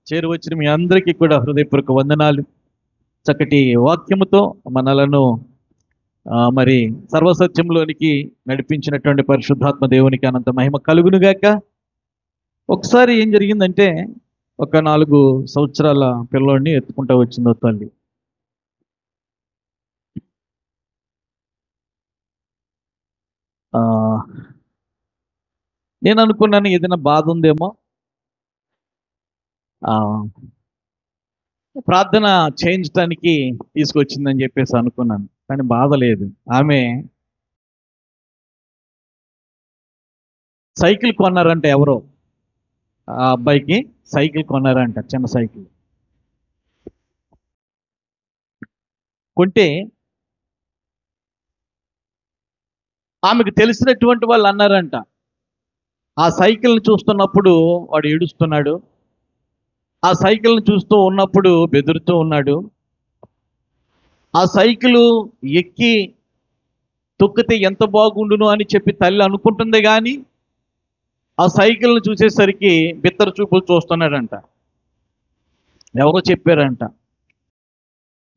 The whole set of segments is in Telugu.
చేరువచ్చిన మీ అందరికీ కూడా హృదయపూర్వక వందనాలు. చక్కటి వాక్యముతో మనలను మరి సర్వసత్యంలోనికి నడిపించినటువంటి పరిశుద్ధాత్మ దేవునికి అనంత మహిమ కలుగునుగాక. ఒకసారి ఏం జరిగిందంటే, ఒక 4 సంవత్సరాల పిల్లోడిని ఎత్తుకుంటూ వచ్చిందో తల్లి. నేను అనుకున్నాను ఏదైనా బాధ ఉందేమో, ప్రార్థన చేయించడానికి తీసుకొచ్చిందని చెప్పేసి అనుకున్నాను. కానీ బాధ లేదు. ఆమె సైకిల్ కొన్నారంట, ఎవరో ఆ అబ్బాయికి సైకిల్ కొన్నారంట, చిన్న సైకిల్ కొంటే ఆమెకు తెలిసినటువంటి వాళ్ళు అన్నారంట, ఆ సైకిల్ని చూస్తున్నప్పుడు వాడు ఏడుస్తున్నాడు, ఆ సైకిల్ని చూస్తూ ఉన్నప్పుడు బెదురుతూ ఉన్నాడు, ఆ సైకిల్ ఎక్కి తొక్కితే ఎంత బాగుండును అని చెప్పి తల్లి అనుకుంటుంది. కానీ ఆ సైకిల్ని చూసేసరికి బిత్తర చూపులు చూస్తున్నాడంట. ఎవరో చెప్పారంట,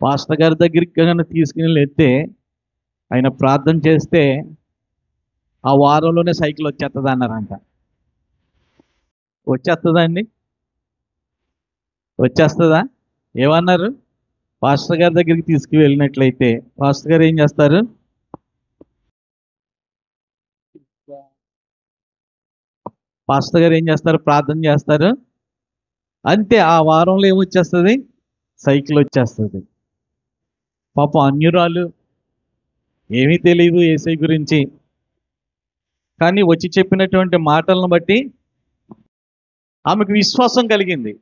పాస్టర్ గారి దగ్గరికి కానీ తీసుకుని వెళ్తే ఆయన ప్రార్థన చేస్తే ఆ వారంలోనే సైకిల్ వచ్చేస్తుంది అన్నారంట. వచ్చేస్తుందా అండి? వచ్చేస్తుందా? ఏమన్నారు? పాస్టర్ గారి దగ్గరికి తీసుకువెళ్ళినట్లయితే పాస్టర్ గారు ఏం చేస్తారు? పాస్టర్ గారు ఏం చేస్తారు? ప్రార్థన చేస్తారు, అంతే. ఆ వారంలో ఏమొచ్చేస్తుంది? సైకిల్ వచ్చేస్తుంది. పాపం అన్యురాలు, ఏమీ తెలియదు యేసయ్య గురించి. కానీ వచ్చి చెప్పినటువంటి మాటలను బట్టి ఆమెకు విశ్వాసం కలిగింది.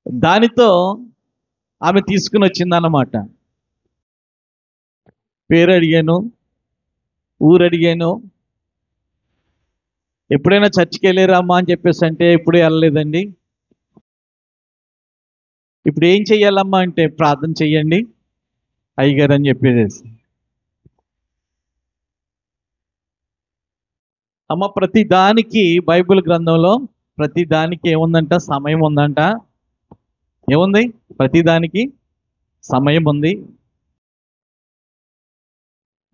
దానితో ఆమె తీసుకుని వచ్చిందన్నమాట. పేరు అడిగాను, ఊరు అడిగాను. ఎప్పుడైనా చర్చికి వెళ్ళారమ్మా అని చెప్పేసి అంటే ఎప్పుడూ వెళ్ళలేదండి. ఇప్పుడు ఏం చెయ్యాలమ్మా అంటే ప్రార్థన చెయ్యండి అయ్యగారు అని చెప్పేసి. అమ్మ, ప్రతి దానికి బైబిల్ గ్రంథంలో ప్రతి దానికి ఏముందంట? సమయం ఉందంట. ఏముంది? ప్రతి దానికి సమయం ఉంది.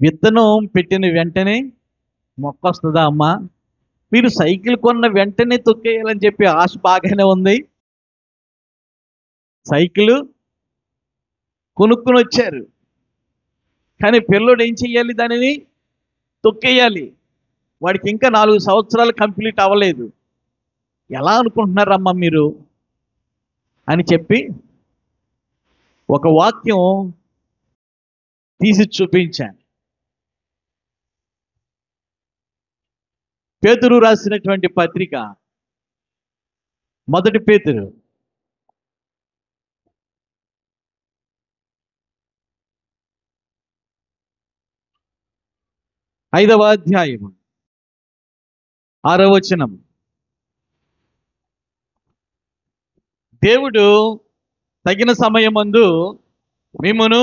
విత్తనం పెట్టిన వెంటనే మొక్క వస్తుందా అమ్మా? మీరు సైకిల్ కొన్న వెంటనే తొక్కేయాలని చెప్పి ఆశ బాగానే ఉంది. సైకిల్ కొనుక్కుని వచ్చారు, కానీ పిల్లోడు ఏం చెయ్యాలి? దానిని తొక్కేయాలి. వాడికి ఇంకా 4 సంవత్సరాలు కంప్లీట్ అవ్వలేదు. ఎలా అనుకుంటున్నారమ్మా మీరు అని చెప్పి ఒక వాక్యం తీసి చూపించాను. పేతురు రాసినటువంటి పత్రిక, 1 పేతురు 5వ అధ్యాయము 6వ వచనం. దేవుడు తగిన సమయమందు మిమ్మును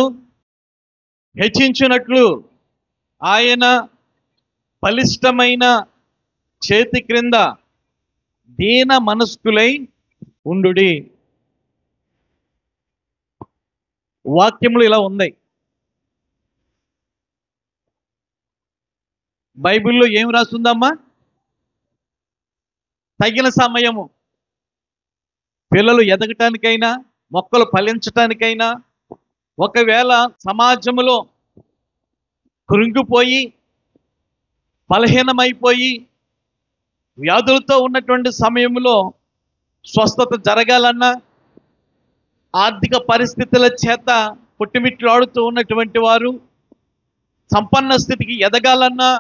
హెచ్చించునట్లు ఆయన బలిష్టమైన చేతి క్రింద దీన మనస్కులై ఉండుడి. వాక్యములు ఇలా ఉంది. బైబిల్లో ఏం రాస్తుందమ్మా? తగిన సమయము. పిల్లలు ఎదగటానికైనా, మొక్కలు ఫలించటానికైనా, ఒకవేళ సమాజంలో కృంగిపోయి బలహీనమైపోయి వ్యాధులతో ఉన్నటువంటి సమయంలో స్వస్థత జరగాలన్నా, ఆర్థిక పరిస్థితుల చేత పుట్టిమిట్లాడుతూ ఉన్నటువంటి వారు సంపన్న స్థితికి ఎదగాలన్నా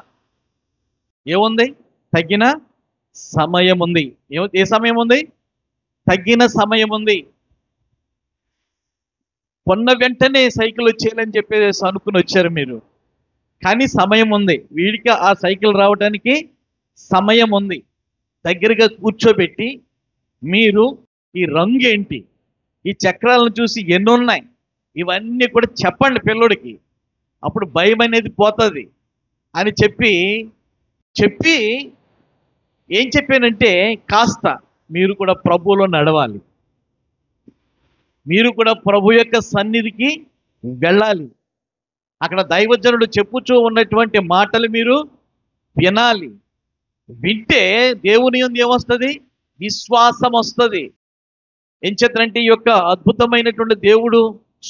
ఏముంది? తగిన సమయం ఉంది. ఏ సమయం ఉంది? తగిన సమయం ఉంది. కొన్న వెంటనే సైకిల్ వచ్చేయాలని చెప్పేసి అనుకుని వచ్చారు మీరు, కానీ సమయం ఉంది. వీడికి ఆ సైకిల్ రావడానికి సమయం ఉంది. దగ్గరగా కూర్చోబెట్టి మీరు ఈ రంగు ఏంటి, ఈ చక్రాలను చూసి ఎన్ని ఉన్నాయి, ఇవన్నీ కూడా చెప్పండి పిల్లోడికి. అప్పుడు భయం అనేది పోతుంది అని చెప్పి ఏం చెప్పానంటే కాస్త మీరు కూడా ప్రభువులో నడవాలి, మీరు కూడా ప్రభు యొక్క సన్నిధికి వెళ్ళాలి. అక్కడ దైవజనుడు చెప్పుచూ ఉన్నటువంటి మాటలు మీరు వినాలి. వింటే దేవుని యందు ఏమొస్తుంది? విశ్వాసం వస్తుంది. ఏం చేతనంటే ఈ యొక్క అద్భుతమైనటువంటి దేవుడు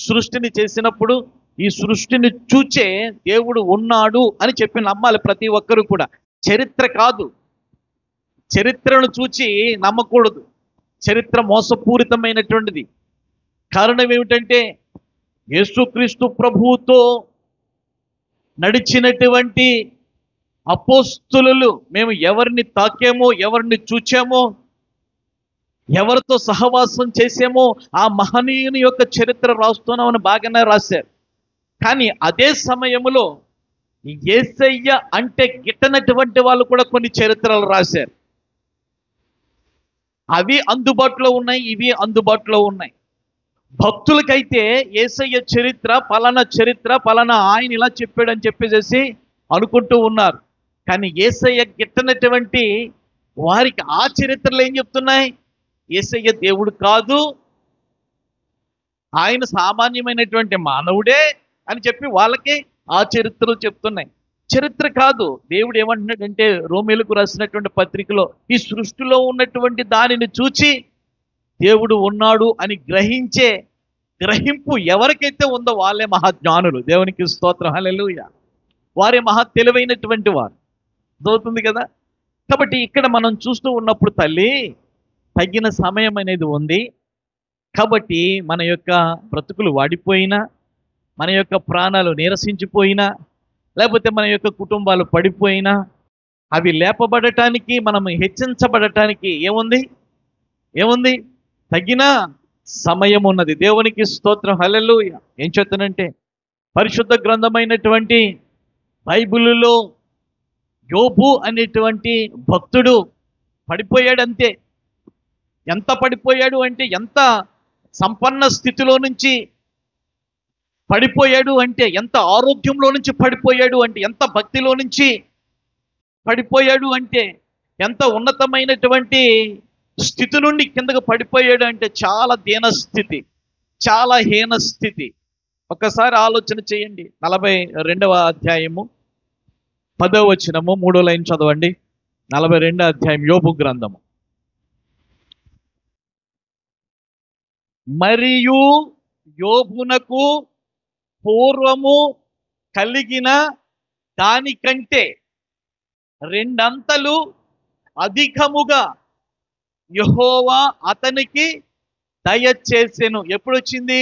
సృష్టిని చేసినప్పుడు ఈ సృష్టిని చూచే దేవుడు ఉన్నాడు అని చెప్పి నమ్మాలి ప్రతి ఒక్కరు కూడా. చరిత్ర కాదు, చరిత్రను చూచి నమ్మకూడదు. చరిత్ర మోసపూరితమైనటువంటిది. కారణం ఏమిటంటే యేసుక్రీస్తు ప్రభువుతో నడిచినటువంటి అపోస్తులు మేము ఎవరిని తాకామో, ఎవరిని చూచామో, ఎవరితో సహవాసం చేసామో ఆ మహనీయుని యొక్క చరిత్ర రాస్తున్నామని బాగానే రాశారు. కానీ అదే సమయంలో యేసయ్య అంటే గిట్టనటువంటి వాళ్ళు కూడా కొన్ని చరిత్రలు రాశారు. అవి అందుబాటులో ఉన్నాయి, ఇవి అందుబాటులో ఉన్నాయి. భక్తులకైతే యేసయ్య చరిత్ర పలానా ఆయన ఇలా చెప్పాడని చెప్పేసి అనుకుంటూ ఉన్నారు. కానీ యేసయ్య గిట్టనటువంటి వారికి ఆ చరిత్రలు ఏం చెప్తున్నాయి? యేసయ్య దేవుడు కాదు, ఆయన సామాన్యమైనటువంటి మానవుడే అని చెప్పి వాళ్ళకి ఆ చరిత్రలు చెప్తున్నాయి. చరిత్ర కాదు. దేవుడు ఏమంటున్నాడంటే రోమేలకు రాసినటువంటి పత్రికలో ఈ సృష్టిలో ఉన్నటువంటి దానిని చూచి దేవుడు ఉన్నాడు అని గ్రహించే గ్రహింపు ఎవరికైతే ఉందో వాళ్ళే మహాజ్ఞానులు. దేవునికి స్తోత్రం, హల్లెలూయా. వారే మహా తెలివైనటువంటి వారు. అర్థమవుతుంది కదా. కాబట్టి ఇక్కడ మనం చూస్తూ ఉన్నప్పుడు తల్లి తగిన సమయం అనేది ఉంది. కాబట్టి మన యొక్క బ్రతుకులు వాడిపోయినా, మన యొక్క ప్రాణాలు నీరసించిపోయినా, లేకపోతే మన యొక్క కుటుంబాలు పడిపోయినా అవి లేపబడటానికి, మనం హెచ్చించబడటానికి ఏముంది? తగిన సమయం ఉన్నది. దేవునికి స్తోత్రం, హల్లెలూయా. ఏం చెప్తానంటే పరిశుద్ధ గ్రంథమైనటువంటి బైబిలులో యోబు అనేటువంటి భక్తుడు పడిపోయాడంతే. ఎంత పడిపోయాడు అంటే, ఎంత సంపన్న స్థితిలో నుంచి పడిపోయాడు అంటే, ఎంత ఆరోగ్యంలో నుంచి పడిపోయాడు అంటే, ఎంత భక్తిలో నుంచి పడిపోయాడు అంటే, ఎంత ఉన్నతమైనటువంటి స్థితి నుండి కిందకు పడిపోయాడు అంటే చాలా దీనస్థితి, చాలా హీన స్థితి. ఒక్కసారి ఆలోచన చేయండి. 42వ అధ్యాయము 10వ వచనము 3వ లైన్ చదవండి. 42వ అధ్యాయం యోబు గ్రంథము. మరియు యోబునకు పూర్వము కలిగిన దానికంటే రెండంతలు అధికముగా యెహోవా అతనికి దయచేసెను. ఎప్పుడు వచ్చింది?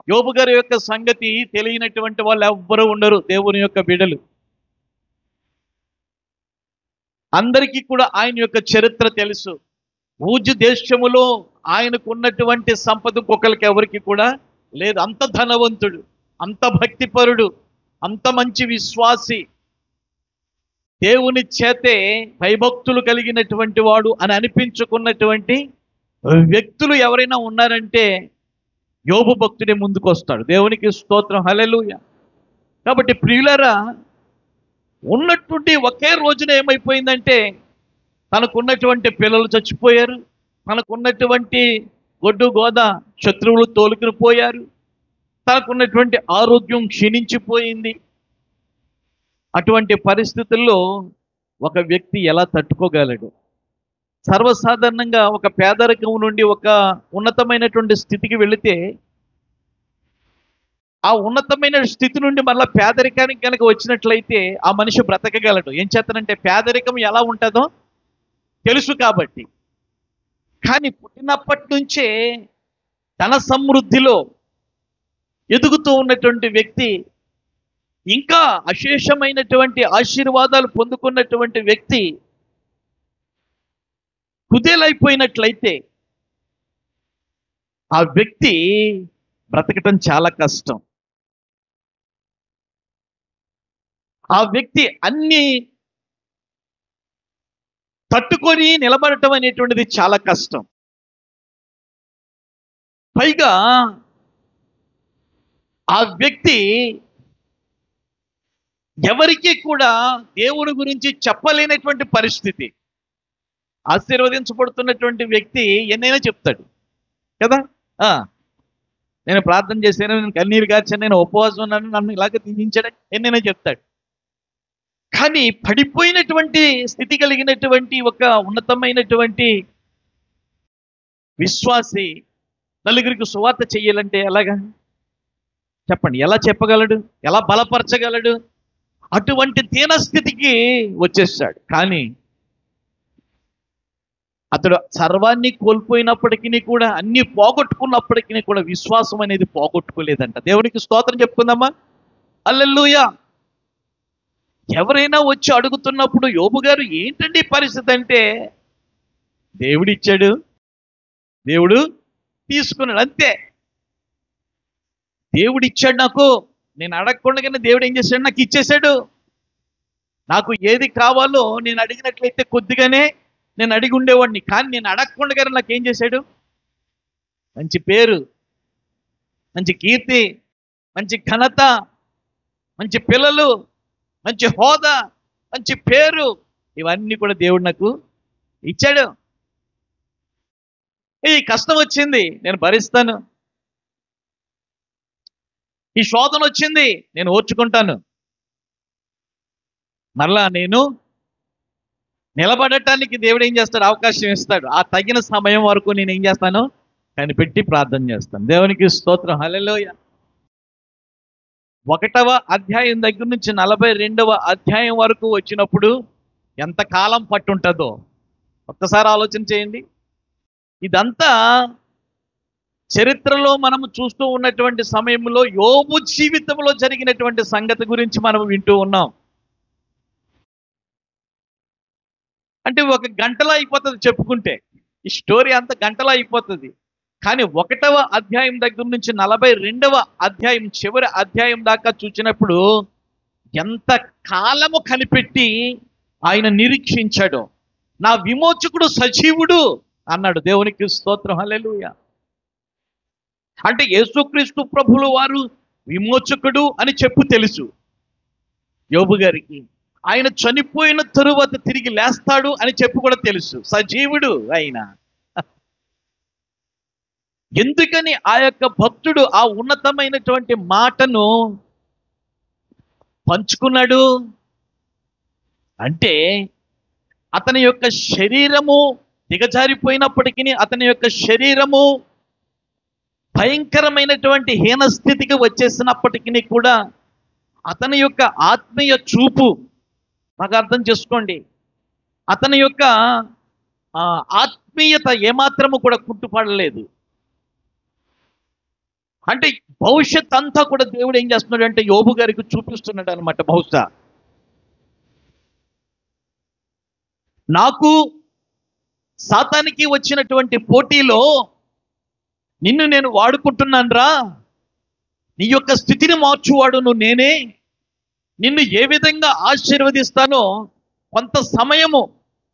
యోబు గారి యొక్క సంగతి తెలియనటువంటి వాళ్ళు ఎవ్వరూ ఉండరు. దేవుని యొక్క బిడ్డలు అందరికీ కూడా ఆయన యొక్క చరిత్ర తెలుసు. ఊజు దేశములో ఆయనకు ఉన్నటువంటి సంపద ఒక్కొక్కరికి ఎవరికి కూడా లేదు. అంత ధనవంతుడు, అంత భక్తిపరుడు, అంత మంచి విశ్వాసి, దేవుని చేతే భయభక్తులు కలిగినటువంటి వాడు అని అనిపించుకున్నటువంటి వ్యక్తులు ఎవరైనా ఉన్నారంటే యోబు భక్తుడే ముందుకు వస్తాడు. దేవునికి స్తోత్రం, హల్లెలూయా. కాబట్టి ప్రియులారా, ఉన్నటువంటి ఒకే రోజున ఏమైపోయిందంటే తనకున్నటువంటి పిల్లలు చచ్చిపోయారు, తనకున్నటువంటి గొడ్డు గోద శత్రువులు తోలుకుని పోయారు, తనకున్నటువంటి ఆరోగ్యం క్షీణించిపోయింది. అటువంటి పరిస్థితుల్లో ఒక వ్యక్తి ఎలా తట్టుకోగలడు? సర్వసాధారణంగా ఒక పేదరికం నుండి ఒక ఉన్నతమైనటువంటి స్థితికి వెళితే ఆ ఉన్నతమైన స్థితి నుండి మళ్ళీ పేదరికానికి కనుక వచ్చినట్లయితే ఆ మనిషి బ్రతకగలడు. ఏం చేస్తానంటే పేదరికం ఎలా ఉంటుందో తెలుసు కాబట్టి. కానీ పుట్టినప్పటి నుంచే ధన సమృద్ధిలో ఎదుగుతూ ఉన్నటువంటి వ్యక్తి, ఇంకా అశేషమైనటువంటి ఆశీర్వాదాలు పొందుకున్నటువంటి వ్యక్తి కుదేలైపోయినట్లయితే ఆ వ్యక్తి బ్రతకటం చాలా కష్టం. ఆ వ్యక్తి అన్ని తట్టుకొని నిలబడటం అనేటువంటిది చాలా కష్టం. పైగా ఆ వ్యక్తి ఎవరికి కూడా దేవుని గురించి చెప్పలేనటువంటి పరిస్థితి. ఆశీర్వదించబడుతున్నటువంటి వ్యక్తి ఎన్నైనా చెప్తాడు కదా. ఆ, నేను ప్రార్థన చేశాను, నేను కన్నీరు కార్చాను, నేను ఉపవాసం ఉన్నాను, నన్ను ఇలాగ దీవించాడు, ఎన్నైనా చెప్తాడు. కానీ పడిపోయినటువంటి స్థితి కలిగినటువంటి ఒక ఉన్నతమైనటువంటి విశ్వాసి నలుగురికి సువార్త చెయ్యాలంటే ఎలాగా చెప్పండి? ఎలా చెప్పగలడు? ఎలా బలపరచగలడు? అటువంటి దీనస్థితికి వచ్చేసాడు. కానీ అతడు సర్వాన్ని కోల్పోయినప్పటికీ కూడా, అన్ని పోగొట్టుకున్నప్పటికీ కూడా విశ్వాసం అనేది పోగొట్టుకోలేదంట. దేవునికి స్తోత్రం చెప్పుకుందామా? హల్లెలూయా. ఎవరైనా వచ్చి అడుగుతున్నప్పుడు యోబు గారు ఏంటండి పరిస్థితి అంటే, దేవుడు ఇచ్చాడు, దేవుడు తీసుకున్నాడు, అంతే. దేవుడు ఇచ్చాడు నాకు, నేను అడగకుండానే దేవుడు ఏం చేశాడు? నాకు ఇచ్చేశాడు. నాకు ఏది కావాలో నేను అడిగినట్లయితే కొద్దిగానే నేను అడిగి ఉండేవాడిని, కానీ నేను అడగకుండానే నాకు ఏం చేశాడు? మంచి పేరు, మంచి కీర్తి, మంచి ఘనత, మంచి పిల్లలు, మంచి హోదా, మంచి పేరు, ఇవన్నీ కూడా దేవుడు నాకు ఇచ్చాడు. ఈ కష్టం వచ్చింది, నేను భరిస్తాను. ఈ శోధన వచ్చింది, నేను ఓర్చుకుంటాను. మరలా నేను నిలబడటానికి దేవుడు ఏం చేస్తాడు? అవకాశం ఇస్తాడు. ఆ తగిన సమయం వరకు నేను ఏం చేస్తాను? కనిపెట్టి ప్రార్థన చేస్తాను. దేవునికి స్తోత్రం. హల్లెలూయా. 1వ అధ్యాయం దగ్గర నుంచి 42వ అధ్యాయం వరకు వచ్చినప్పుడు ఎంత కాలం పట్టుంటుందో ఒక్కసారి ఆలోచన చేయండి. ఇదంతా చరిత్రలో మనము చూస్తూ ఉన్నటువంటి సమయంలో యోబు జీవితంలో జరిగినటువంటి సంగతి గురించి మనం వింటూ ఉన్నాం. అంటే ఒక గంటలో అయిపోతుంది చెప్పుకుంటే, ఈ స్టోరీ అంత గంటలో అయిపోతుంది. కానీ 1వ అధ్యాయం దగ్గర నుంచి 42వ అధ్యాయం చివరి అధ్యాయం దాకా చూసినప్పుడు ఎంత కాలము కనిపెట్టి ఆయన నిరీక్షించాడు. నా విమోచకుడు సజీవుడు అన్నాడు. దేవునికి స్తోత్రం. హల్లెలూయా. అంటే యేసుక్రీస్తు ప్రభువుల వారు విమోచకుడు అని తెలుసు యోబు గారికి. ఆయన చనిపోయిన తరువాత తిరిగి లేస్తాడు అని కూడా తెలుసు. సజీవుడు ఆయన. ఎందుకని ఆ యొక్క భక్తుడు ఆ ఉన్నతమైనటువంటి మాటను పంచుకున్నాడు అంటే, అతని యొక్క శరీరము దిగజారిపోయినప్పటికీ, అతని యొక్క శరీరము భయంకరమైనటువంటి హీనస్థితికి వచ్చేసినప్పటికీ కూడా అతని యొక్క ఆత్మీయ చూపు మాకు అర్థం చేసుకోండి. అతని యొక్క ఆత్మీయత ఏమాత్రము కూడా కుంటుపడలేదు. అంటే భవిష్యత్ అంతా కూడా దేవుడు ఏం చేస్తున్నాడు అంటే యోబు గారికి చూపిస్తున్నాడు అనమాట. బహుశా నాకు సాతానికి వచ్చినటువంటి పోటీలో నిన్ను నేను వాడుకుంటున్నాను రా, నీ యొక్క స్థితిని మార్చువాడును నేనే, నిన్ను ఏ విధంగా ఆశీర్వదిస్తానో కొంత సమయము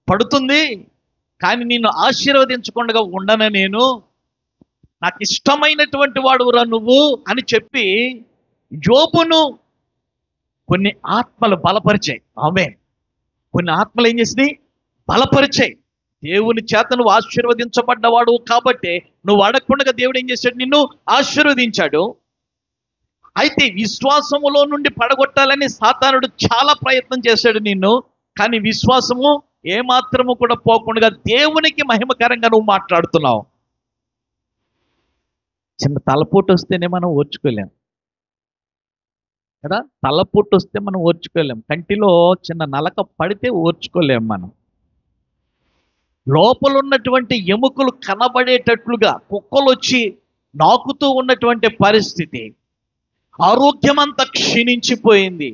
పడుతుంది, కానీ నిన్ను ఆశీర్వదించకుండా ఉండను నేను, నాకు ఇష్టమైనటువంటి వాడురా నువ్వు అని చెప్పి యోబును కొన్ని ఆత్మలు బలపరిచాయి. ఆమె కొన్ని ఆత్మలు ఏం చేసినాయి? బలపరిచాయి. దేవుని చేత నువ్వు ఆశీర్వదించబడ్డవాడు కాబట్టి నువ్వు అడగకుండా దేవుడు ఏం చేశాడు? నిన్ను ఆశీర్వదించాడు. అయితే విశ్వాసములో నుండి పడగొట్టాలని సాతానుడు చాలా ప్రయత్నం చేశాడు నిన్ను. కానీ విశ్వాసము ఏమాత్రము కూడా పోకుండా దేవునికి మహిమకరంగా నువ్వు మాట్లాడుతున్నావు. చిన్న తలపోటు వస్తేనే మనం ఓర్చుకోలేం కదా. తలపోటు వస్తే మనం ఓర్చుకోలేం. కంటిలో చిన్న నలక పడితే ఓర్చుకోలేం మనం. లోపల ఉన్నటువంటి ఎముకలు కనబడేటట్లుగా కుక్కలు వచ్చి నాకుతూ ఉన్నటువంటి పరిస్థితి, ఆరోగ్యమంతా క్షీణించిపోయింది.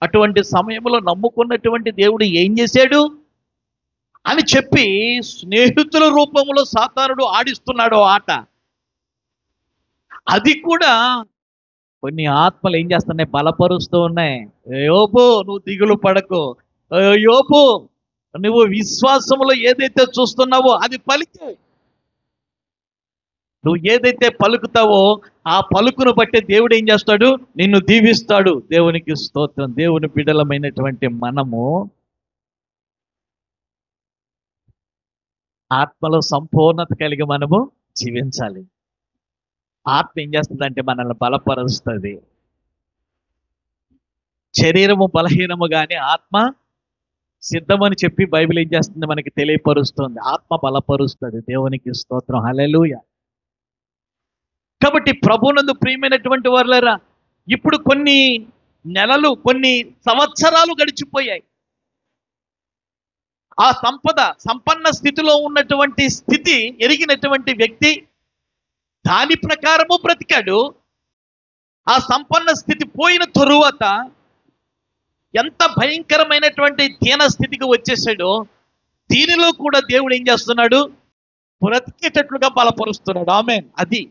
అటువంటి సమయంలో నమ్ముకున్నటువంటి దేవుడు ఏం చేశాడు అని చెప్పి స్నేహితుల రూపంలో సాతానుడు ఆడిస్తున్నాడు ఆట. అది కూడా కొన్ని ఆత్మలు ఏం చేస్తున్నాయి? బలపరుస్తూ ఉన్నాయి. యోబు నువ్వు దిగులు పడకు, యోబు నువ్వు విశ్వాసంలో ఏదైతే చూస్తున్నావో అది పలికే. నువ్వు ఏదైతే పలుకుతావో ఆ పలుకును బట్టి దేవుడు ఏం చేస్తాడు? నిన్ను దీవిస్తాడు. దేవునికి స్తోత్రం. దేవుని బిడ్డలమైనటువంటి మనము ఆత్మలో సంపూర్ణత కలిగి మనము జీవించాలి. ఆత్మ ఏం చేస్తుందంటే మనల్ని బలపరుస్తుంది. శరీరము బలహీనము కానీ ఆత్మ సిద్ధమని చెప్పి బైబిల్ ఏం చేస్తుంది, మనకి తెలియపరుస్తుంది. ఆత్మ బలపరుస్తుంది. దేవునికి స్తోత్రం, హల్లెలూయా. కాబట్టి ప్రభువునందు ప్రియమైనటువంటి వారులారా, ఇప్పుడు కొన్ని నెలలు, కొన్ని సంవత్సరాలు గడిచిపోయాయి. ఆ సంపన్న స్థితిలో ఉన్నటువంటి స్థితి ఎరిగినటువంటి వ్యక్తి దాని ప్రకారము బ్రతికాడు. ఆ సంపన్న స్థితి పోయిన తరువాత ఎంత భయంకరమైనటువంటి దీన స్థితికి వచ్చేసాడో, దీనిలో కూడా దేవుడు ఏం చేస్తున్నాడు, బ్రతికేటట్లుగా బలపరుస్తున్నాడు. ఆమేన్. అది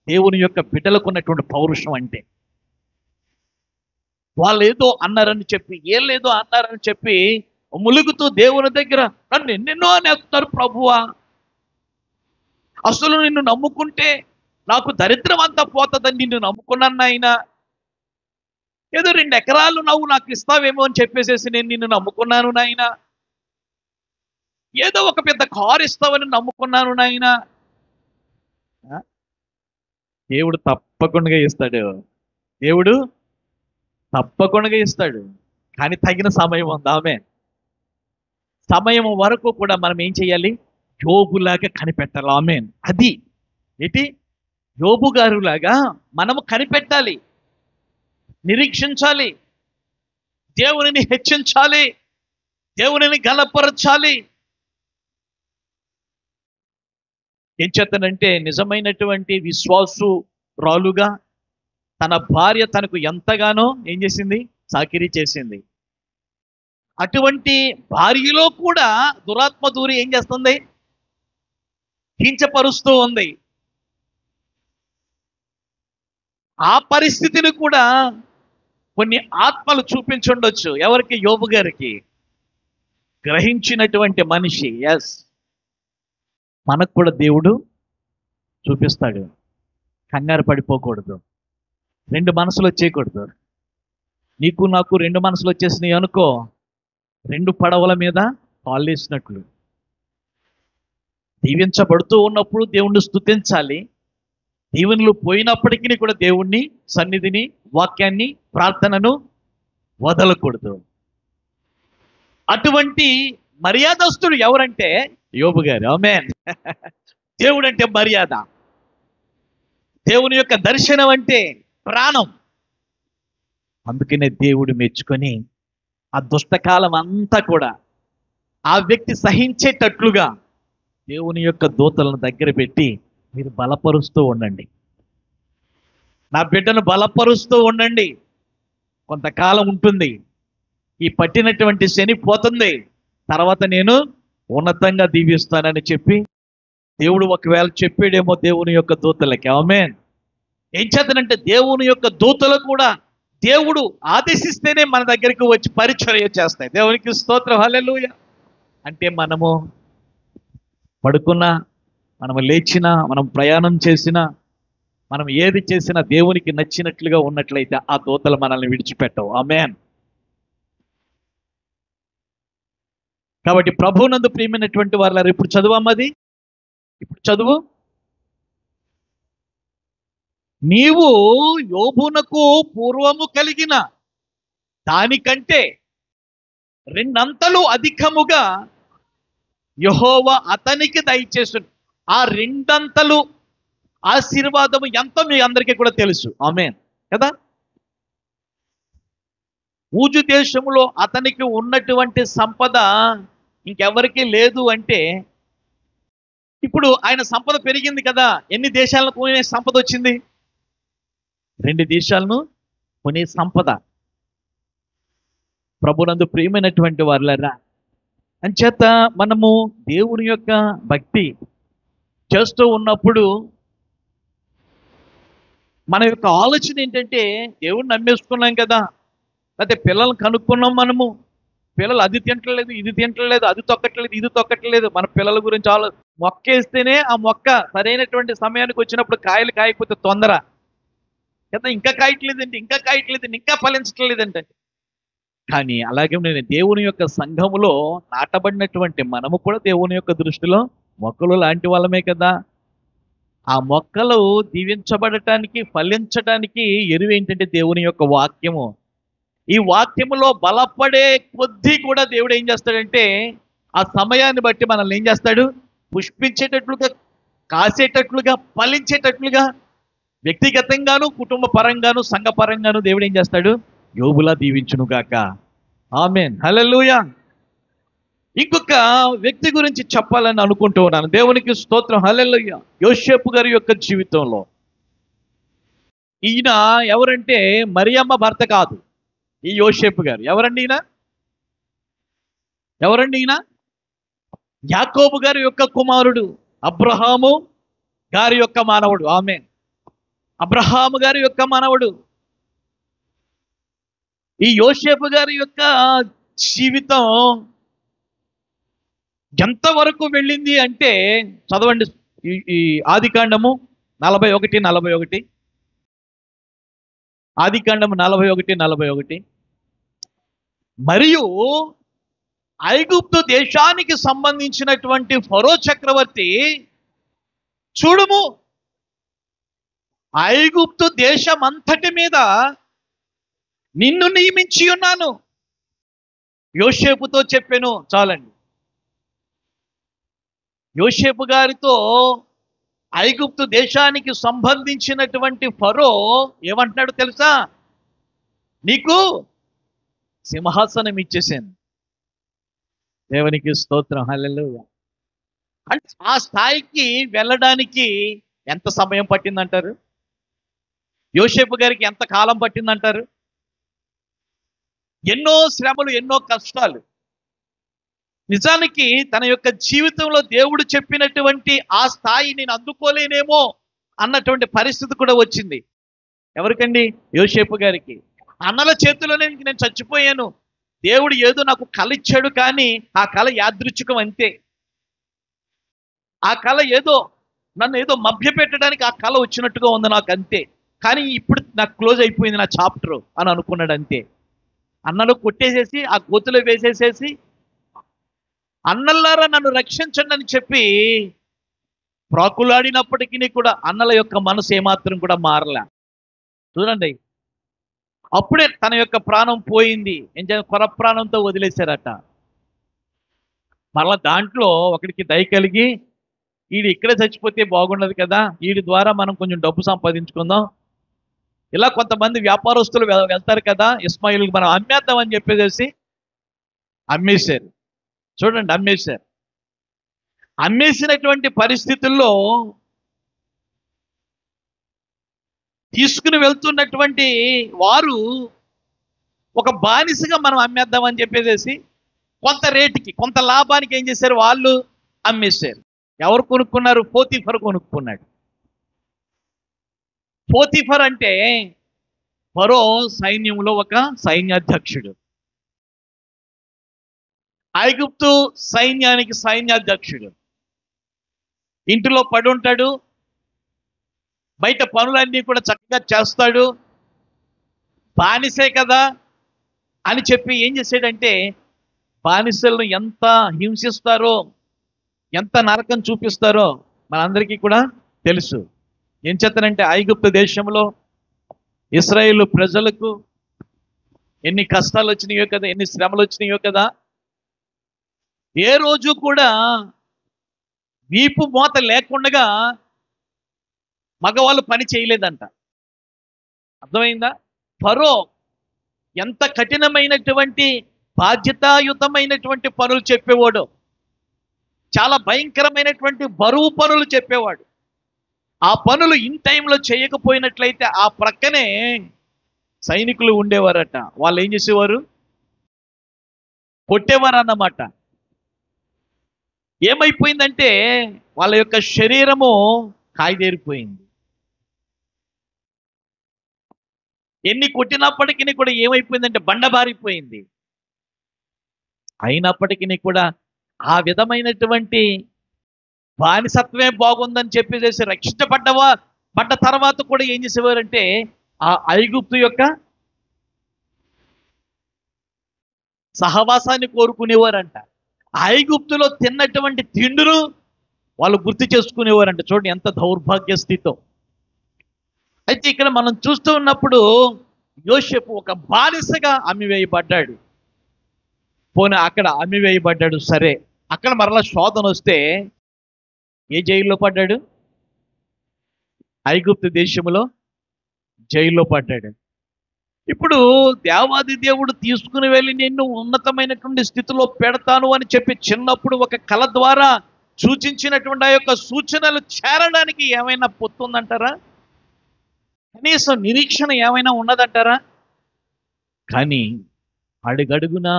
దేవుని యొక్క బిడ్డలకు ఉన్నటువంటి పౌరుషం అంటే. వాళ్ళు ఏదో అన్నారని చెప్పి, ఏం లేదో అన్నారని చెప్పి ములుగుతూ దేవుని దగ్గర నన్ను ఎన్నెన్నో అనేస్తారు ప్రభువా, అసలు నిన్ను నమ్ముకుంటే నాకు దరిద్రం అంతా పోతుందని నిన్ను నమ్ముకున్నాను ఆయన. ఏదో 2 ఎకరాలు నువ్వు నాకు ఇస్తావేమో అని చెప్పేసేసి నేను నిన్ను నమ్ముకున్నాను నాయన. ఏదో ఒక పెద్ద కారు ఇస్తావని నమ్ముకున్నాను నాయన. దేవుడు తప్పకుండా ఇస్తాడు. దేవుడు తప్పకుండా ఇస్తాడు. కానీ తగిన సమయం ఉంది. ఆమేన్. సమయం వరకు కూడా మనం ఏం చేయాలి, యోబులాగా కనిపెట్టాలి. ఆమేన్. అది ఏంటి, యోబు గారులాగా మనము కనిపెట్టాలి, నిరీక్షించాలి, దేవునిని హెచ్చించాలి, దేవునిని గణపరచాలి. ఏం చేస్తానంటే నిజమైనటువంటి విశ్వాసురాలుగా తన భార్య తనకు ఎంతగానో ఏం చేసింది, చాకిరీ చేసింది. అటువంటి భార్యలో కూడా దురాత్మ దూరి ఏం చేస్తుంది, కించపరుస్తూ ఉంది. ఆ పరిస్థితిని కూడా కొన్ని ఆత్మలు చూపించుండొచ్చు. ఎవరికి? యోబు గారికి. గ్రహించినటువంటి మనిషి. ఎస్, మనకు కూడా దేవుడు చూపిస్తాడు. కంగారు పడిపోకూడదు, 2 మనసులు వచ్చేయకూడదు. నీకు నాకు 2 మనసులు వచ్చేసినాయి అనుకో, 2 పడవల మీద కాళ్ళేసినట్లు. దీవించబడుతూ ఉన్నప్పుడు దేవుణ్ణి స్తుతించాలి, దీవెనలు పోయినప్పటికీ కూడా దేవుణ్ణి, సన్నిధిని, వాక్యాన్ని, ప్రార్థనను వదలకూడదు. అటువంటి మర్యాదస్తుడు ఎవరంటే యోబు గారు. ఆమేన్. దేవుడు అంటే మర్యాద, దేవుని యొక్క దర్శనం అంటే ప్రాణం. అందుకనే దేవుడు మెచ్చుకొని ఆ దుష్టకాలం అంతా కూడా ఆ వ్యక్తి సహించేటట్లుగా దేవుని యొక్క దూతలను దగ్గర పెట్టి, మీరు బలపరుస్తూ ఉండండి, నా బిడ్డను బలపరుస్తూ ఉండండి, కొంతకాలం ఉంటుంది, ఈ పట్టినటువంటి శని పోతుంది, తర్వాత నేను ఉన్నతంగా దీవిస్తానని చెప్పి దేవుడు ఒకవేళ చెప్పాడేమో దేవుని యొక్క దూతలకి. ఆమేన్. ఏం చేతనంటే దేవుని యొక్క దూతలు కూడా దేవుడు ఆదేశిస్తేనే మన దగ్గరికి వచ్చి పరిచర్య చేస్తాయి. దేవునికి స్తోత్రం, హల్లెలూయా. అంటే మనము పడుకున్నా, మనం లేచినా, మనం ప్రయాణం చేసినా, మనం ఏది చేసినా దేవునికి నచ్చినట్లుగా ఉన్నట్లయితే ఆ దూతలు మనల్ని విడిచిపెట్టవు. ఆమేన్. కాబట్టి ప్రభువునందు ప్రియమైనటువంటి వారు ఇప్పుడు చదువమ్మది, ఇప్పుడు చదువు. నీవు యోబునకు పూర్వము కలిగిన దానికంటే 2 అంతలు అధికముగా యెహోవా అతనికి దయచేసు. ఆ 2 అంతలు ఆశీర్వాదము ఎంతో మీ అందరికీ కూడా తెలుసు. ఆమేన్ కదా. ఊజు దేశంలో అతనికి ఉన్నటువంటి సంపద ఇంకెవరికి లేదు అంటే, ఇప్పుడు ఆయన సంపద పెరిగింది కదా. ఎన్ని దేశాలను కొనే సంపద వచ్చింది? 2 దేశాలను కొనే సంపద. ప్రభునందు ప్రియమైనటువంటి వారులారా, అంచేత మనము దేవుని యొక్క భక్తి చేస్తూ ఉన్నప్పుడు మన యొక్క ఆలోచన ఏంటంటే, దేవుడిని నమ్మేసుకున్నాం కదా, అయితే పిల్లల్ని కనుక్కున్నాం మనము, పిల్లలు అది తింటలేదు, ఇది తింటలేదు, అది తొక్కట్లేదు, ఇది తొక్కట్లేదు. మన పిల్లల గురించి మొక్క వేస్తేనే ఆ మొక్క సరైనటువంటి సమయానికి వచ్చినప్పుడు కాయలు కాయకపోతే తొందర కదా, ఇంకా కాయట్లేదండి, ఇంకా కాయట్లేదండి, ఇంకా ఫలించట్లేదంటే. కానీ అలాగే నేను దేవుని యొక్క సంఘములో నాటబడినటువంటి మనము కూడా దేవుని యొక్క దృష్టిలో మొక్కలు లాంటి వాళ్ళమే కదా. ఆ మొక్కలు దీవించబడటానికి, ఫలించడానికి ఎరువు ఏంటంటే దేవుని యొక్క వాక్యము. ఈ వాక్యములో బలపడే కొద్దీ కూడా దేవుడు ఏం చేస్తాడంటే ఆ సమయాన్ని బట్టి మనల్ని ఏం చేస్తాడు, పుష్పించేటట్లుగా, కాసేటట్లుగా, ఫలించేటట్లుగా, వ్యక్తిగతంగాను, కుటుంబ పరంగాను, సంఘ పరంగాను దేవుడు ఏం చేస్తాడు, యోబులా దీవించును గాక. ఆమేన్, హల్లెలూయా. ఇంకొక వ్యక్తి గురించి చెప్పాలని అనుకుంటూ ఉన్నాను. దేవునికి స్తోత్రం, హల్లెలూయా. యోసేపు గారి యొక్క జీవితంలో ఈయన ఎవరంటే మరియమ్మ భర్త కాదు. ఈ యోసేపు గారు ఎవరండి? ఈయన యాకోబు గారి యొక్క కుమారుడు, అబ్రహాము గారి యొక్క మానవుడు. ఆమేన్. అబ్రహాము గారి యొక్క మానవుడు. ఈ యోసేపు గారి యొక్క జీవితం ఎంతవరకు వెళ్ళింది అంటే చదవండి. ఈ ఆదికాండము 41:41. ఆదికాండము 41:41. మరియు ఐగుప్తు దేశానికి సంబంధించినటువంటి ఫరో చక్రవర్తి, చూడుము, ఐగుప్తు దేశమంతటి మీద నిన్ను నియమించి ఉన్నాను. యోసేపుతో చెప్పాను. చాలండి. యోసేపు గారితో ఐగుప్తు దేశానికి సంబంధించినటువంటి ఫరో ఏమంటున్నాడు తెలుసా? నీకు సింహాసనం ఇచ్చేసాను. దేవునికి స్తోత్రం, హల్లెలూయా. అంటే ఆ స్థాయికి వెళ్ళడానికి ఎంత సమయం పట్టిందంటారు? యోసేపు గారికి ఎంత కాలం పట్టిందంటారు? ఎన్నో శ్రమలు, ఎన్నో కష్టాలు. నిజానికి తన యొక్క జీవితంలో దేవుడు చెప్పినటువంటి ఆ స్థాయి నేను అందుకోలేనేమో అన్నటువంటి పరిస్థితి కూడా వచ్చింది. ఎవరికండి? యోసేపు గారికి. అన్నల చేతిలోనే నేను చచ్చిపోయాను, దేవుడు ఏదో నాకు కళ ఇచ్చాడు, కానీ ఆ కళ యాదృచ్ఛికం అంతే. ఆ కళ ఏదో నన్ను ఏదో మభ్య పెట్టడానికి ఆ కళ వచ్చినట్టుగా ఉంది నాకు, అంతే. కానీ ఇప్పుడు నాకు క్లోజ్ అయిపోయింది నా చాప్టర్ అని అనుకున్నాడు, అంతే. అన్నలు కొట్టేసేసి ఆ గోతులో వేసేసేసి, అన్నల్లారా నన్ను రక్షించండి అని చెప్పి ప్రాకులాడినప్పటికీ కూడా అన్నల యొక్క మనసు ఏమాత్రం కూడా మారలే. చూడండి, అప్పుడే తన యొక్క ప్రాణం పోయింది. ఏం చేయాలి? కొర ప్రాణంతో వదిలేశారట. మరలా దాంట్లో ఒకడికి దయ కలిగి, వీడు ఇక్కడే చచ్చిపోతే బాగుండదు కదా, వీడి ద్వారా మనం కొంచెం డబ్బు సంపాదించుకుందాం. ఇలా కొంతమంది వ్యాపారస్తులు వెళ్తారు కదా, ఇస్మాయిల్కి మనం అమ్మేద్దాం అని చెప్పేసి అమ్మేశారు. చూడండి, అమ్మేశారు. అమ్మేసినటువంటి పరిస్థితుల్లో తీసుకుని వెళ్తున్నటువంటి వారు ఒక బానిసగా మనం అమ్మేద్దామని చెప్పేసి కొంత రేటుకి, కొంత లాభానికి ఏం చేశారు, వాళ్ళు అమ్మేశారు. ఎవరు కొనుక్కున్నారు? పోతీఫర్ కొనుక్కున్నాడు. పోతీఫర్ అంటే ఫరో సైన్యంలో ఒక సైన్యాధ్యక్షుడు, ఐగుప్తు సైన్యానికి సైన్యాధ్యక్షుడు. ఇంటిలో పడి ఉంటాడు, బయట పనులన్నీ కూడా చక్కగా చేస్తాడు. బానిసే కదా అని చెప్పి ఏం చేశాడంటే, బానిసలను ఎంత హింసిస్తారో, ఎంత నరకం చూపిస్తారో మనందరికీ కూడా తెలుసు. ఏం చేస్తానంటే, ఐగుప్తు దేశంలో ఇశ్రాయేలు ప్రజలకు ఎన్ని కష్టాలు వచ్చినాయో కదా, ఎన్ని శ్రమలు వచ్చినాయో కదా. ఏ రోజు కూడా వీపు మోత లేకుండా మగవాళ్ళు పని చేయలేదంట. అర్థమైందా? ఫరో ఎంత కఠినమైనటువంటి బాధ్యతాయుతమైనటువంటి పనులు చెప్పేవాడు, చాలా భయంకరమైనటువంటి బరువు పనులు చెప్పేవాడు. ఆ పనులు ఇన్ టైంలో చేయకపోయినట్లయితే ఆ ప్రక్కనే సైనికులు ఉండేవారట. వాళ్ళు ఏం చేసేవారు? కొట్టేవారు అన్నమాట. ఏమైపోయిందంటే వాళ్ళ యొక్క శరీరము కాయదేరిపోయింది. ఎన్ని కొట్టినప్పటికీ కూడా ఏమైపోయిందంటే బండబారిపోయింది. అయినప్పటికీ కూడా ఆ విధమైనటువంటి బానిసత్వమే బాగుందని చెప్పేసి పడ్డ తర్వాత కూడా ఏం చేసేవారంటే ఆ ఐగుప్తు యొక్క సహవాసాన్ని కోరుకునేవారంట. ఐగుప్తులో తిన్నటువంటి తిండును వాళ్ళు గుర్తు చేసుకునేవారంట. చూడండి ఎంత దౌర్భాగ్య స్థితో. అయితే ఇక్కడ మనం చూస్తూ ఉన్నప్పుడు యోసేపు ఒక బానిసగా అమ్మివేయబడ్డాడు. పోనీ అక్కడ అమ్మివేయబడ్డాడు సరే, అక్కడ మరలా శోధన వస్తే ఏ జైల్లో పడ్డాడు? ఐగుప్తు దేశంలో జైల్లో పడ్డాడు. ఇప్పుడు దేవాది దేవుడు తీసుకుని వెళ్ళి నిన్ను ఉన్నతమైనటువంటి స్థితిలో పెడతాను అని చెప్పి చిన్నప్పుడు ఒక కళ ద్వారా సూచించినటువంటి ఆ యొక్క సూచనలు చేరడానికి ఏమైనా పొత్తుందంటారా? కనీసం నిరీక్షణ ఏమైనా ఉన్నదంటారా? కానీ అడుగడుగునా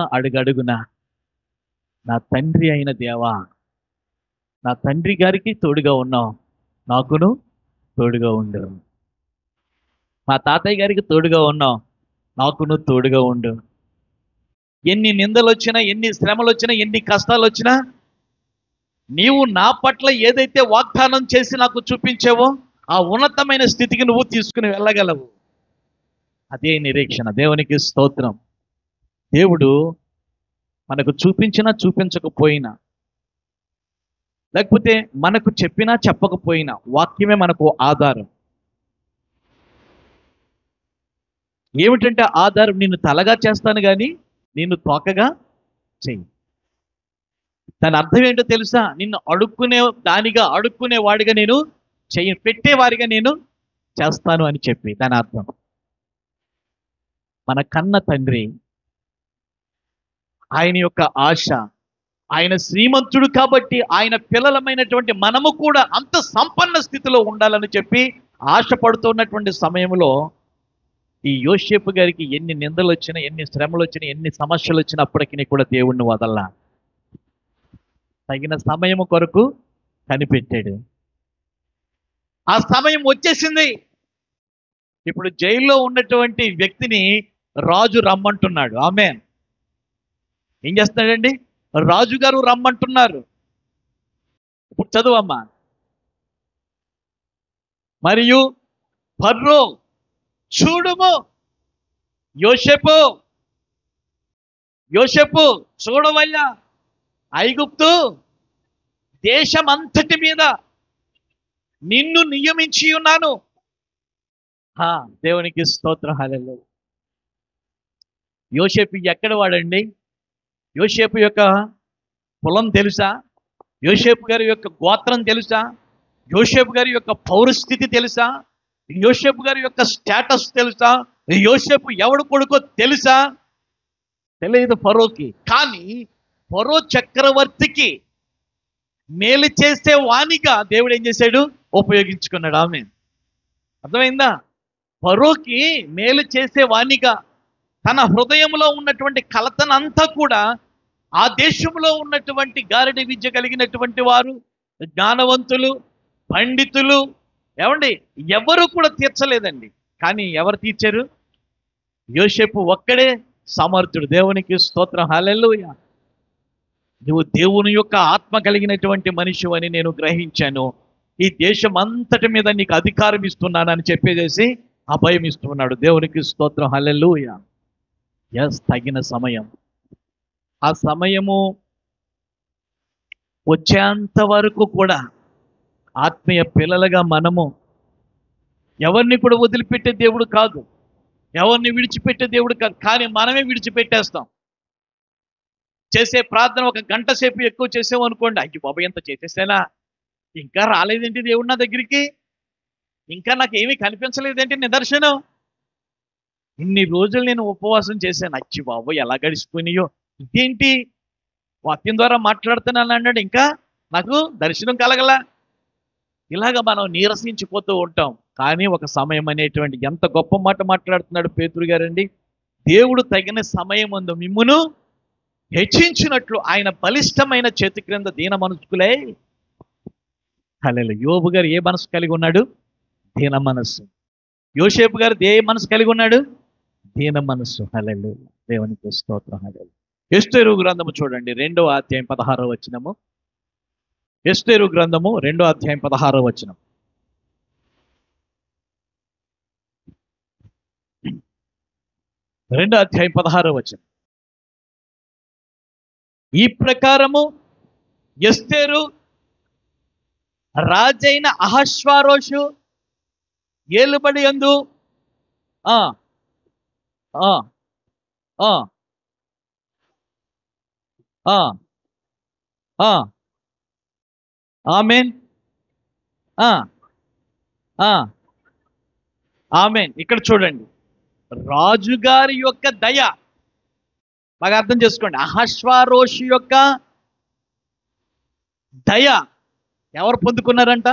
నా తండ్రి అయిన దేవా, నా తండ్రి గారికి తోడుగా ఉన్నావు, నాకును తోడుగా ఉండు. మా తాతయ్య గారికి తోడుగా ఉన్నావు, నాకును తోడుగా ఉండు. ఎన్ని నిందలు వచ్చినా, ఎన్ని శ్రమలు వచ్చినా, ఎన్ని కష్టాలు వచ్చినా నీవు నా పట్ల ఏదైతే వాగ్దానం చేసి నాకు చూపించావో ఆ ఉన్నతమైన స్థితికి నువ్వు తీసుకుని వెళ్ళగలవు. అదే నిరీక్షణ. దేవునికి స్తోత్రం. దేవుడు మనకు చూపించినా చూపించకపోయినా, లేకపోతే మనకు చెప్పినా చెప్పకపోయినా వాక్యమే మనకు ఆధారం. ఏమిటంటే ఆధారం, నిన్ను తలగా చేస్తాను కానీ నిన్ను తోకగా చెయ్యి. దాని అర్థం ఏంటో తెలుసా? నిన్ను అడుక్కునే వాడిగా నేను చెయ్యి, పెట్టేవారిగా నేను చేస్తాను అని చెప్పి దాని అర్థం. మన కన్న తండ్రి, ఆయన యొక్క ఆశ, ఆయన శ్రీమంతుడు కాబట్టి ఆయన పిల్లలమైనటువంటి మనము కూడా అంత సంపన్న స్థితిలో ఉండాలని చెప్పి ఆశపడుతున్నటువంటి సమయంలో ఈ యోసేపు గారికి ఎన్ని నిందలు వచ్చినా, ఎన్ని శ్రమలు వచ్చినా, ఎన్ని సమస్యలు వచ్చినప్పటికీ కూడా దేవుణ్ణి వదల్లా. తగిన సమయం కొరకు కనిపెట్టాడు. ఆ సమయం వచ్చేసింది. ఇప్పుడు జైల్లో ఉన్నటువంటి వ్యక్తిని రాజు రమ్మంటున్నాడు. ఆమేన్. ఏం చేస్తున్నాడండి? రాజుగారు రమ్మంటున్నారు. ఇప్పుడు చదువమ్మా. మరియు ఫరో చూడుము, యోసేపు చూడవయ్యా, ఐగుప్తు దేశమంతటి మీద నిన్ను నియమించి ఉన్నాను. దేవునికి స్తోత్రం. హల్లెలూయా. యోసేపు ఎక్కడ వాడండి? యోసేపు యొక్క కులం తెలుసా? యోసేపు గారి యొక్క గోత్రం తెలుసా? యోసేపు గారి యొక్క పౌరస్థితి తెలుసా? యోసేపు గారి యొక్క స్టేటస్ తెలుసా? యోసేపు ఎవడు కొడుకో తెలుసా? తెలియదు ఫరోకి. కానీ ఫరో చక్రవర్తికి మేలు చేసే వాణిగా దేవుడు ఏం చేశాడు? ఉపయోగించుకున్నాడు. ఆమేన్. అర్థమైందా? ఫరోకి మేలు చేసే వాణిగా తన హృదయంలో ఉన్నటువంటి కలతనంతా కూడా ఆ దేశంలో ఉన్నటువంటి గారడి విద్య కలిగినటువంటి వారు, జ్ఞానవంతులు, పండితులు, ఏమండి, ఎవరు కూడా తీర్చలేదండి. కానీ ఎవరు తీర్చారు? యోసేపు ఒక్కడే సమర్థుడు. దేవునికి స్తోత్రం. హల్లెలూయా. నువ్వు దేవుని యొక్క ఆత్మ కలిగినటువంటి మనిషి అని నేను గ్రహించాను. ఈ దేశం అంతటి మీద నీకు అధికారం ఇస్తున్నానని చెప్పేసి అభయం ఇస్తున్నాడు. దేవునికి స్తోత్రం. హల్లెలూయా. ఎస్, తగిన సమయం. ఆ సమయము వచ్చేంత వరకు కూడా ఆత్మీయ పిల్లలుగా మనము ఎవరిని కూడా వదిలిపెట్టే దేవుడు కాదు, ఎవరిని విడిచిపెట్టే దేవుడు కాదు. కానీ మనమే విడిచిపెట్టేస్తాం. చేసే ప్రార్థన ఒక గంట సేపు ఎక్కువ చేసాము అనుకోండి, అయ్యి బాబాయ్ ఎంత చేసేసానా, ఇంకా రాలేదేంటి దేవుడు నా దగ్గరికి, ఇంకా నాకు ఏమీ కనిపించలేదేంటి నిదర్శనం, ఇన్ని రోజులు నేను ఉపవాసం చేశాను, అచ్చి బాబాయ్ ఎలా గడిచిపోయినాయో, ఇదేంటి వాక్యం ద్వారా మాట్లాడుతున్నాను అన్నాడు, ఇంకా నాకు దర్శనం కలగల. ఇలాగ మనం నీరసించిపోతూ ఉంటాం. కానీ ఒక సమయం అనేటువంటి, ఎంత గొప్ప మాట మాట్లాడుతున్నాడు పేతురు గారండి. దేవుడు తగిన సమయం ముందు మిమ్మును హెచ్చించినట్లు ఆయన బలిష్టమైన చేతి క్రింద దీన మనస్కులే. హల్లెలూయా. యోబు గారు ఏ మనసు కలిగి ఉన్నాడు? దీన మనస్సు. యోసేపు గారు ఏ మనసు కలిగి ఉన్నాడు? దీన మనస్సు. హల్లెలూయా. దేవునికి స్తోత్రం. హల్లెలూయా. ఎస్తేరు గ్రంథము చూడండి, 2వ అధ్యాయం 16వ వచనము. ఎస్తేరు గ్రంథము 2వ అధ్యాయం 16వ వచనం. రెండో అధ్యాయం 16వ వచనం. ఈ ప్రకారము ఎస్తేరు రాజైన అహశ్వారోషు ఏలుబడి యందు ఆ ఆ ఆ ఆ ఆ ఆమేన్. ఆ ఆ ఆమేన్. ఇక్కడ చూడండి, రాజుగారి యొక్క దయ బాగా అర్థం చేసుకోండి. అహశ్వారోషు యొక్క దయ ఎవరు పొందుకున్నారంట?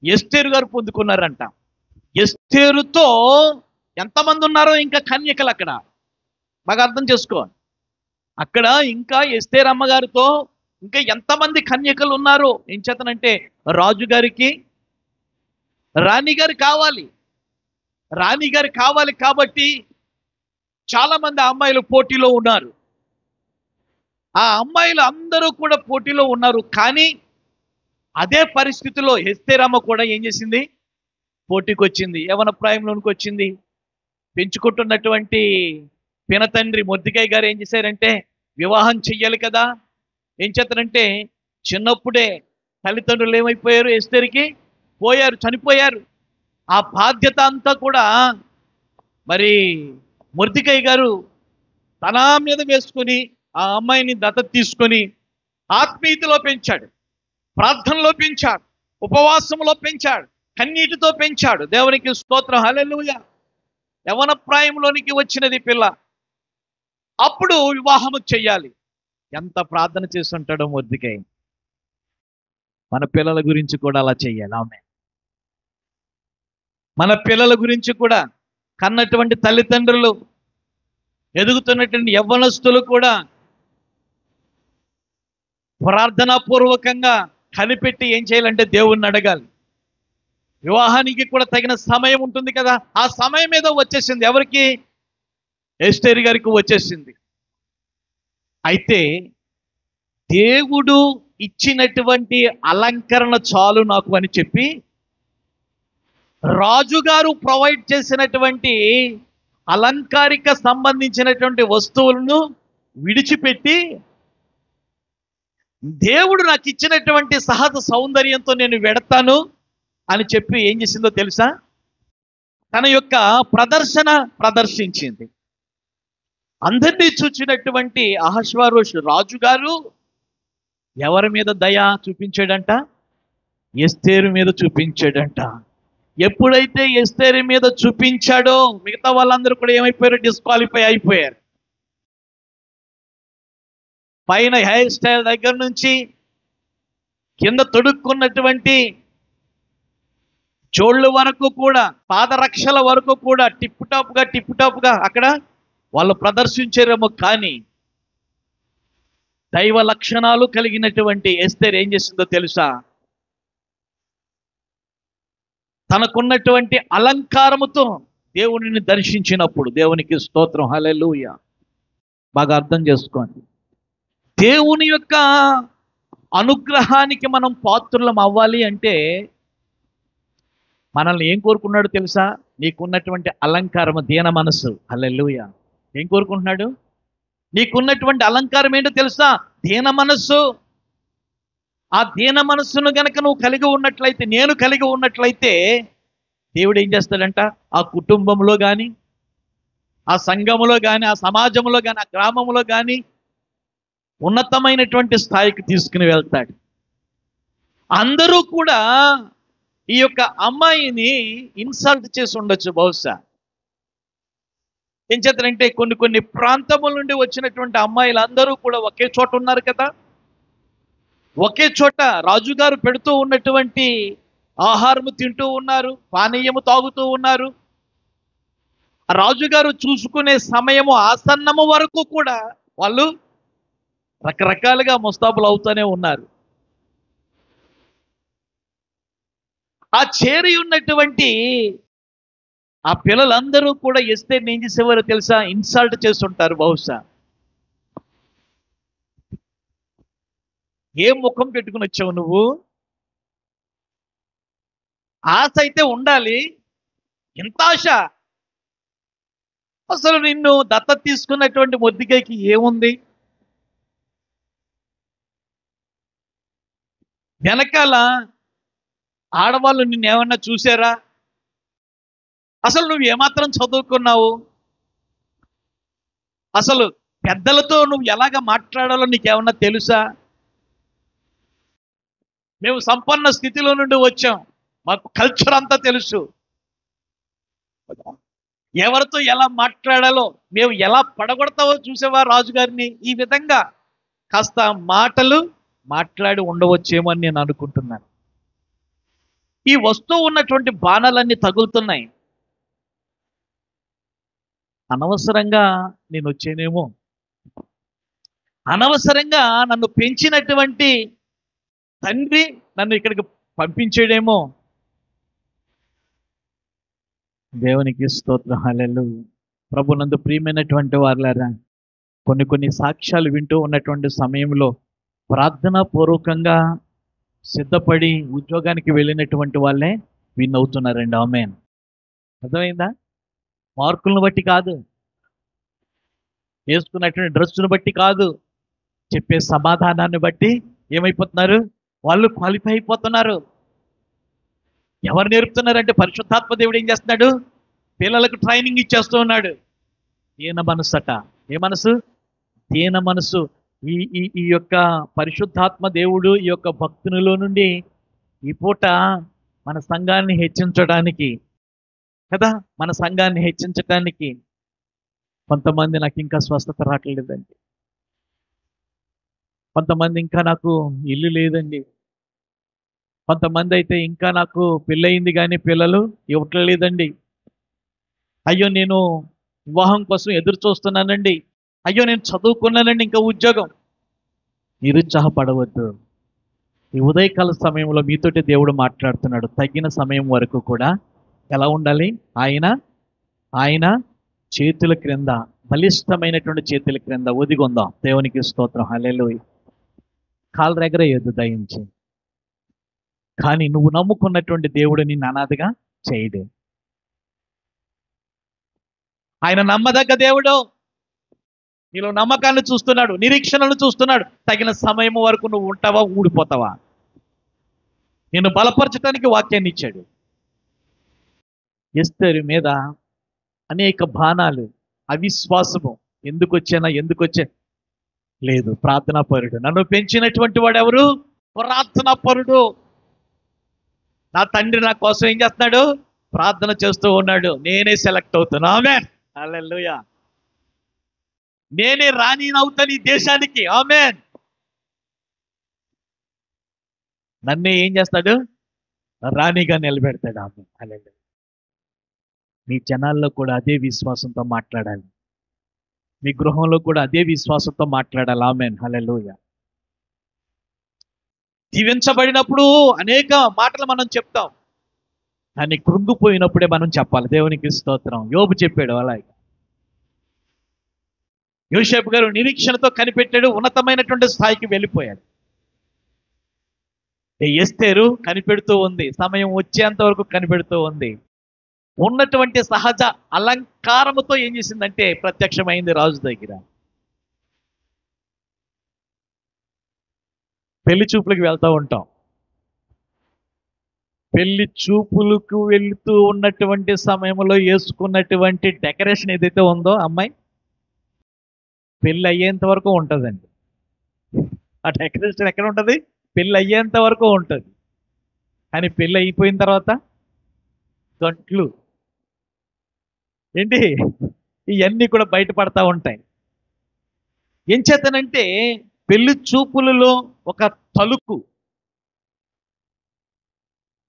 ఎస్తేరు గారు పొందుకున్నారంట. ఎస్తేరుతో ఎంతమంది ఉన్నారో ఇంకా కన్యకలు అక్కడ బాగా అర్థం చేసుకో. అక్కడ ఇంకా ఎస్తేరు అమ్మగారితో ఇంకా ఎంతమంది కన్యకలు ఉన్నారు? ఏం చేతనంటే రాజుగారికి రాణిగారు కావాలి. రాణిగారు కావాలి కాబట్టి చాలా మంది అమ్మాయిలు పోటీలో ఉన్నారు. ఆ అమ్మాయిలు అందరూ కూడా పోటీలో ఉన్నారు. కానీ అదే పరిస్థితిలో ఎస్తేరమ్మ కూడా ఏం చేసింది? పోటీకి వచ్చింది. యవన ప్రాయంలోనికి వచ్చింది. పెంచుకుంటున్నటువంటి పినతండ్రి మొర్దెకై గారు ఏం చేశారంటే వివాహం చెయ్యాలి కదా. ఏం చేస్తారంటే చిన్నప్పుడే తల్లిదండ్రులు ఏమైపోయారు? ఎస్తేరుకి పోయారు, చనిపోయారు. ఆ బాధ్యత అంతా కూడా మరి మొర్దెకై గారు తన మీద వేసుకొని ఆ అమ్మాయిని దత్తత తీసుకొని ఆత్మీయతలో పెంచాడు, ప్రార్థనలో పెంచాడు, ఉపవాసంలో పెంచాడు, కన్నీటితో పెంచాడు. దేవునికి స్తోత్రం, హల్లెలూయా. యవన ప్రాయంలోనికి వచ్చినది పిల్ల, అప్పుడు వివాహము చెయ్యాలి. ఎంత ప్రార్థన చేస్తుంటాడో మొర్దెకై. మన పిల్లల గురించి కూడా అలా చెయ్యాలి. ఆమె మన పిల్లల గురించి కూడా కన్నటువంటి తల్లిదండ్రులు, ఎదుగుతున్నటువంటి యవ్వనస్తులు కూడా ప్రార్థనాపూర్వకంగా కనిపెట్టి ఏం చేయాలంటే దేవుణ్ణి అడగాలి. వివాహానికి కూడా తగిన సమయం ఉంటుంది కదా. ఆ సమయం ఏదో వచ్చేసింది. ఎవరికి? ఎస్తేరు గారికి వచ్చేసింది. అయితే దేవుడు ఇచ్చినటువంటి అలంకరణ చాలు నాకు అని చెప్పి రాజుగారు ప్రొవైడ్ చేసినటువంటి అలంకారిక సంబంధించినటువంటి వస్తువులను విడిచిపెట్టి దేవుడు నాకు ఇచ్చినటువంటి సహజ సౌందర్యంతో నేను వెడతాను అని చెప్పి ఏం చేసిందో తెలుసా? తన యొక్క ప్రదర్శన ప్రదర్శించింది. అందరినీ చూచినటువంటి అహశ్వారోషు రాజుగారు ఎవరి మీద దయ చూపించాడంట? ఎస్తేరు మీద చూపించాడంట. ఎప్పుడైతే ఎస్తేరు మీద చూపించాడో మిగతా వాళ్ళందరూ కూడా ఏమైపోయారు? డిస్క్వాలిఫై అయిపోయారు. పైన హెయిర్ స్టైల్ దగ్గర నుంచి కింద తొడుక్కున్నటువంటి జోళ్ళు వరకు కూడా, పాదరక్షల వరకు కూడా టిప్ టాప్గా అక్కడ వాళ్ళు ప్రదర్శించారేమో. కానీ దైవ లక్షణాలు కలిగినటువంటి ఎస్తేరు ఏం చేసిందో తెలుసా? తనకున్నటువంటి అలంకారముతో దేవునిని దర్శించినప్పుడు, దేవునికి స్తోత్రం, హల్లెలూయా. బాగా అర్థం చేసుకోండి. దేవుని యొక్క అనుగ్రహానికి మనం పాత్రులం అవ్వాలి అంటే మనల్ని ఏం కోరుకున్నాడు తెలుసా? నీకున్నటువంటి అలంకారము దీన మనస్సు. హల్లెలూయా. ఏం కోరుకుంటున్నాడు? నీకున్నటువంటి అలంకారం ఏంటో తెలుసా? దీన మనస్సు. ఆ దీన మనస్సును గనక నువ్వు కలిగి ఉన్నట్లయితే, నేను కలిగి ఉన్నట్లయితే దేవుడు ఏం చేస్తాడంట? ఆ కుటుంబంలో కానీ, ఆ సంఘములో కానీ, ఆ సమాజంలో కానీ, ఆ గ్రామంలో కానీ ఉన్నతమైనటువంటి స్థాయికి తీసుకుని వెళ్తాడు. అందరూ కూడా ఈ యొక్క అమ్మాయిని ఇన్సల్ట్ చేసి ఉండొచ్చు బహుశా. ఏం చేస్తారంటే కొన్ని ప్రాంతముల నుండి వచ్చినటువంటి అమ్మాయిలు అందరూ కూడా ఒకే చోట ఉన్నారు కదా. ఒకే చోట రాజుగారు పెడుతూ ఉన్నటువంటి ఆహారము తింటూ ఉన్నారు, పానీయము తాగుతూ ఉన్నారు. రాజుగారు చూసుకునే సమయము ఆసన్నము వరకు కూడా వాళ్ళు రకరకాలుగా ముస్తాబులు అవుతూనే ఉన్నారు. ఆ చేరి ఉన్నటువంటి ఆ పిల్లలందరూ కూడా ఎస్తేరుని ఏం చేసేవారో తెలుసా? ఇన్సల్ట్ చేస్తుంటారు బహుశా. ఏం ముఖం పెట్టుకుని వచ్చావు నువ్వు? ఆశ అయితే ఉండాలి, ఇంత ఆశ? అసలు నిన్ను దత్తత తీసుకున్నటువంటి మొర్దెకైకి ఏముంది? వెనకాల ఆడవాళ్ళు నిన్నేమన్నా చూసారా? అసలు నువ్వు ఏమాత్రం చదువుకున్నావు? అసలు పెద్దలతో నువ్వు ఎలాగ మాట్లాడాలో నీకేమన్నా తెలుసా? మేము సంపన్న స్థితిలో నుండి వచ్చాం, మాకు కల్చర్ అంతా తెలుసు, ఎవరితో ఎలా మాట్లాడాలో, మేము ఎలా పడగొడతావో చూసేవా రాజుగారిని? ఈ విధంగా కాస్త మాటలు మాట్లాడి ఉండవచ్చేమో అని నేను అనుకుంటున్నాను. ఈ వస్తువు ఉన్నటువంటి బాణాలన్నీ తగులుతున్నాయి. అనవసరంగా నేను వచ్చేనేమో, అనవసరంగా నన్ను పెంచినటువంటి తండ్రి నన్ను ఇక్కడికి పంపించేడేమో. దేవునికి స్తోత్రం, హల్లెలూయా. ప్రభునందు ప్రియమైనటువంటి వారులారా, కొన్ని సాక్ష్యాలు వింటూ ఉన్నటువంటి సమయంలో ప్రార్థనా పూర్వకంగా సిద్ధపడి ఉద్యోగానికి వెళ్ళినటువంటి వాళ్ళే విన్ అవుతున్నారండి. ఆమేన్. అర్థమైందా? మార్కులను బట్టి కాదు, వేసుకున్నటువంటి డ్రెస్సును బట్టి కాదు, చెప్పే సమాధానాన్ని బట్టి ఏమైపోతున్నారు? వాళ్ళు క్వాలిఫై అయిపోతున్నారు. ఎవరు నేర్పుతున్నారంటే పరిశుద్ధాత్మ దేవుడు ఏం చేస్తున్నాడు? పిల్లలకు ట్రైనింగ్ ఇచ్చేస్తూ ఉన్నాడు. దీన మనసు అట. ఏ మనసు? దీన మనసు. ఈ ఈ ఈ యొక్క పరిశుద్ధాత్మ దేవుడు ఈ యొక్క భక్తునిలో నుండి ఈ పూట మన సంఘాన్ని హెచ్చించడానికి కదా, మన సంఘాన్ని హెచ్చించడానికి. కొంతమంది నాకు ఇంకా స్వస్థత రావట్లేదండి, కొంతమంది ఇంకా నాకు ఇల్లు లేదండి, కొంతమంది అయితే ఇంకా నాకు పెళ్ళయింది కానీ పిల్లలు ఇవ్వట్లేదండి, అయ్యో నేను వివాహం కోసం ఎదురు చూస్తున్నానండి, అయ్యో నేను చదువుకున్నానండి ఇంకా ఉద్యోగం. నిరుత్సాహపడవద్దు. ఈ ఉదయకాల సమయంలో మీతోటి దేవుడు మాట్లాడుతున్నాడు. తగిన సమయం వరకు కూడా ఎలా ఉండాలి? ఆయన ఆయన చేతుల క్రింద, బలిష్టమైనటువంటి చేతుల క్రింద ఒదిగొందాం. దేవునికి స్తోత్రం, హల్లెలూయా. కాళ్ళ దగ్గర ఎద్దు దయించి. కానీ నువ్వు నమ్ముకున్నటువంటి దేవుడు నిన్ను అనాథగా చేయడు. ఆయన నమ్మదగ్గ దేవుడు. నీలో నమ్మకాన్ని చూస్తున్నాడు, నిరీక్షణను చూస్తున్నాడు. తగిన సమయం వరకు నువ్వు ఉంటావా, ఊడిపోతావా? నిన్ను బలపరచడానికి వాక్యాన్ని ఇచ్చాడు. ఎస్తేరు మీద అనేక బాణాలు, అవిశ్వాసము. ఎందుకు వచ్చా లేదు, ప్రార్థనా పరుడు. నన్ను పెంచినటువంటి వాడు ఎవరు? ప్రార్థనా పరుడు. నా తండ్రి నా కోసం ఏం చేస్తున్నాడు? ప్రార్థన చేస్తూ ఉన్నాడు. నేనే సెలెక్ట్ అవుతున్నా. ఆమేన్, హల్లెలూయా. నేనే రాణినవుతాను ఈ దేశానికి. ఆమేన్. నన్నే ఏం చేస్తాడు? రాణిగా నిలబెడతాడు. ఆమేన్, హల్లెలూయా. మీ జనాల్లో కూడా అదే విశ్వాసంతో మాట్లాడాలి. మీ గృహంలో కూడా అదే విశ్వాసంతో మాట్లాడాలి. ఆమేన్, హల్లెలూయా. దీవించబడినప్పుడు అనేక మాటలు మనం చెప్తాం, కానీ కృంగిపోయినప్పుడే మనం చెప్పాలి. దేవునికి స్తోత్రం. యోబు చెప్పాడు అలాగే. యోసేపు గారు నిరీక్షణతో కనిపెట్టాడు, ఉన్నతమైనటువంటి స్థాయికి వెళ్ళిపోయాడు. ఎస్తేరు కనిపెడుతూ ఉంది, సమయం వచ్చేంత వరకు కనిపెడుతూ ఉంది. ఉన్నటువంటి సహజ అలంకారముతో ఏం చేసిందంటే ప్రత్యక్షమైంది రాజు దగ్గర. పెళ్లి చూపులకు వెళ్తూ ఉంటాం. పెళ్లి చూపులకు వెళుతూ ఉన్నటువంటి సమయంలో వేసుకున్నటువంటి డెకరేషన్ ఏదైతే ఉందో అమ్మాయి, పెళ్ళి అయ్యేంత వరకు ఉంటుందండి. ఆ డెకరేషన్ ఎక్కడ ఉంటుంది? పెళ్ళి అయ్యేంత వరకు ఉంటుంది. కానీ పెళ్ళి అయిపోయిన తర్వాత గంట్లు ఏంటి, ఇవన్నీ కూడా బయటపడతా ఉంటాయి. ఏం చేతనంటే పెళ్లి చూపులలో ఒక తలుపు,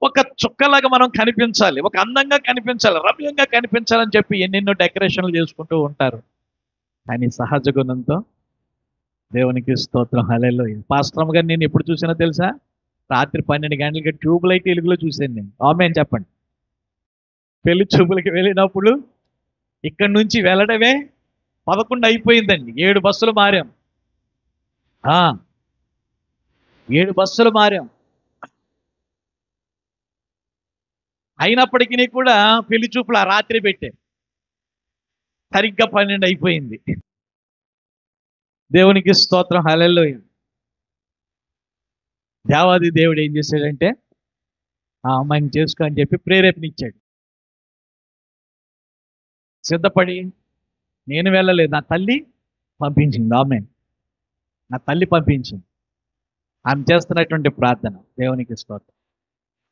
ఒక చుక్కలాగా మనం కనిపించాలి, ఒక అందంగా కనిపించాలి, రమ్యంగా కనిపించాలని చెప్పి ఎన్నెన్నో డెకరేషన్లు చేసుకుంటూ ఉంటారు. కానీ సహజ గుణంతో దేవునికి స్తోత్రం, హల్లెలూయా. పాస్టర్ గారు నేను ఎప్పుడు చూసినా తెలుసా? రాత్రి 12 గంటలకి ట్యూబ్ లైట్ వెలుగులో చూశాను నేను. ఆమేన్ చెప్పండి. పెళ్లి చూపులకి వెళ్ళినప్పుడు ఇక్కడి నుంచి వెళ్ళడమే 11 అయిపోయిందండి. 7 బస్సులు మారాం. 7 బస్సులు మారాం. అయినప్పటికీ కూడా పెళ్లి చూపులు ఆ రాత్రి పెట్టారు. సరిగ్గా 12 అయిపోయింది. దేవునికి స్తోత్రం, హల్లెలూయా. దేవాది దేవుడు ఏం చేశాడంటే ఆ అమ్మాయిని చేసుకో అని చెప్పి ప్రేరేపణ ఇచ్చాడు. సిద్ధపడి నేను వెళ్ళలేదు, నా తల్లి పంపించింది. ఆమె నా తల్లి పంపించింది. ఆమె చేస్తున్నటువంటి ప్రార్థన దేవునికి స్తోత్రం.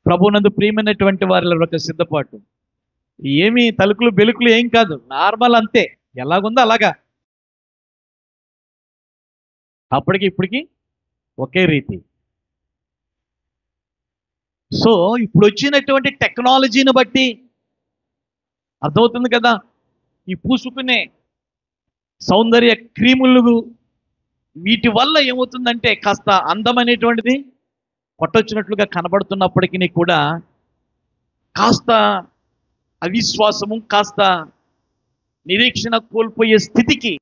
ప్రభునందు ప్రియమైనటువంటి వారిలో ఒక సిద్ధపాటు. ఏమి తలుకులు బెలుకులు ఏం కాదు, నార్మల్ అంతే, ఎలాగుందో అలాగా, అప్పటికి ఇప్పటికి ఒకే రీతి. సో ఇప్పుడు వచ్చినటువంటి టెక్నాలజీని బట్టి అర్థమవుతుంది కదా, ఈ పూసుకునే సౌందర్య క్రీములు వీటి వల్ల ఏమవుతుందంటే కాస్త అందం అనేటువంటిది కొట్టొచ్చినట్లుగా కనబడుతున్నప్పటికీ కూడా కాస్త అవిశ్వాసము, కాస్త నిరీక్షణ కోల్పోయే స్థితికి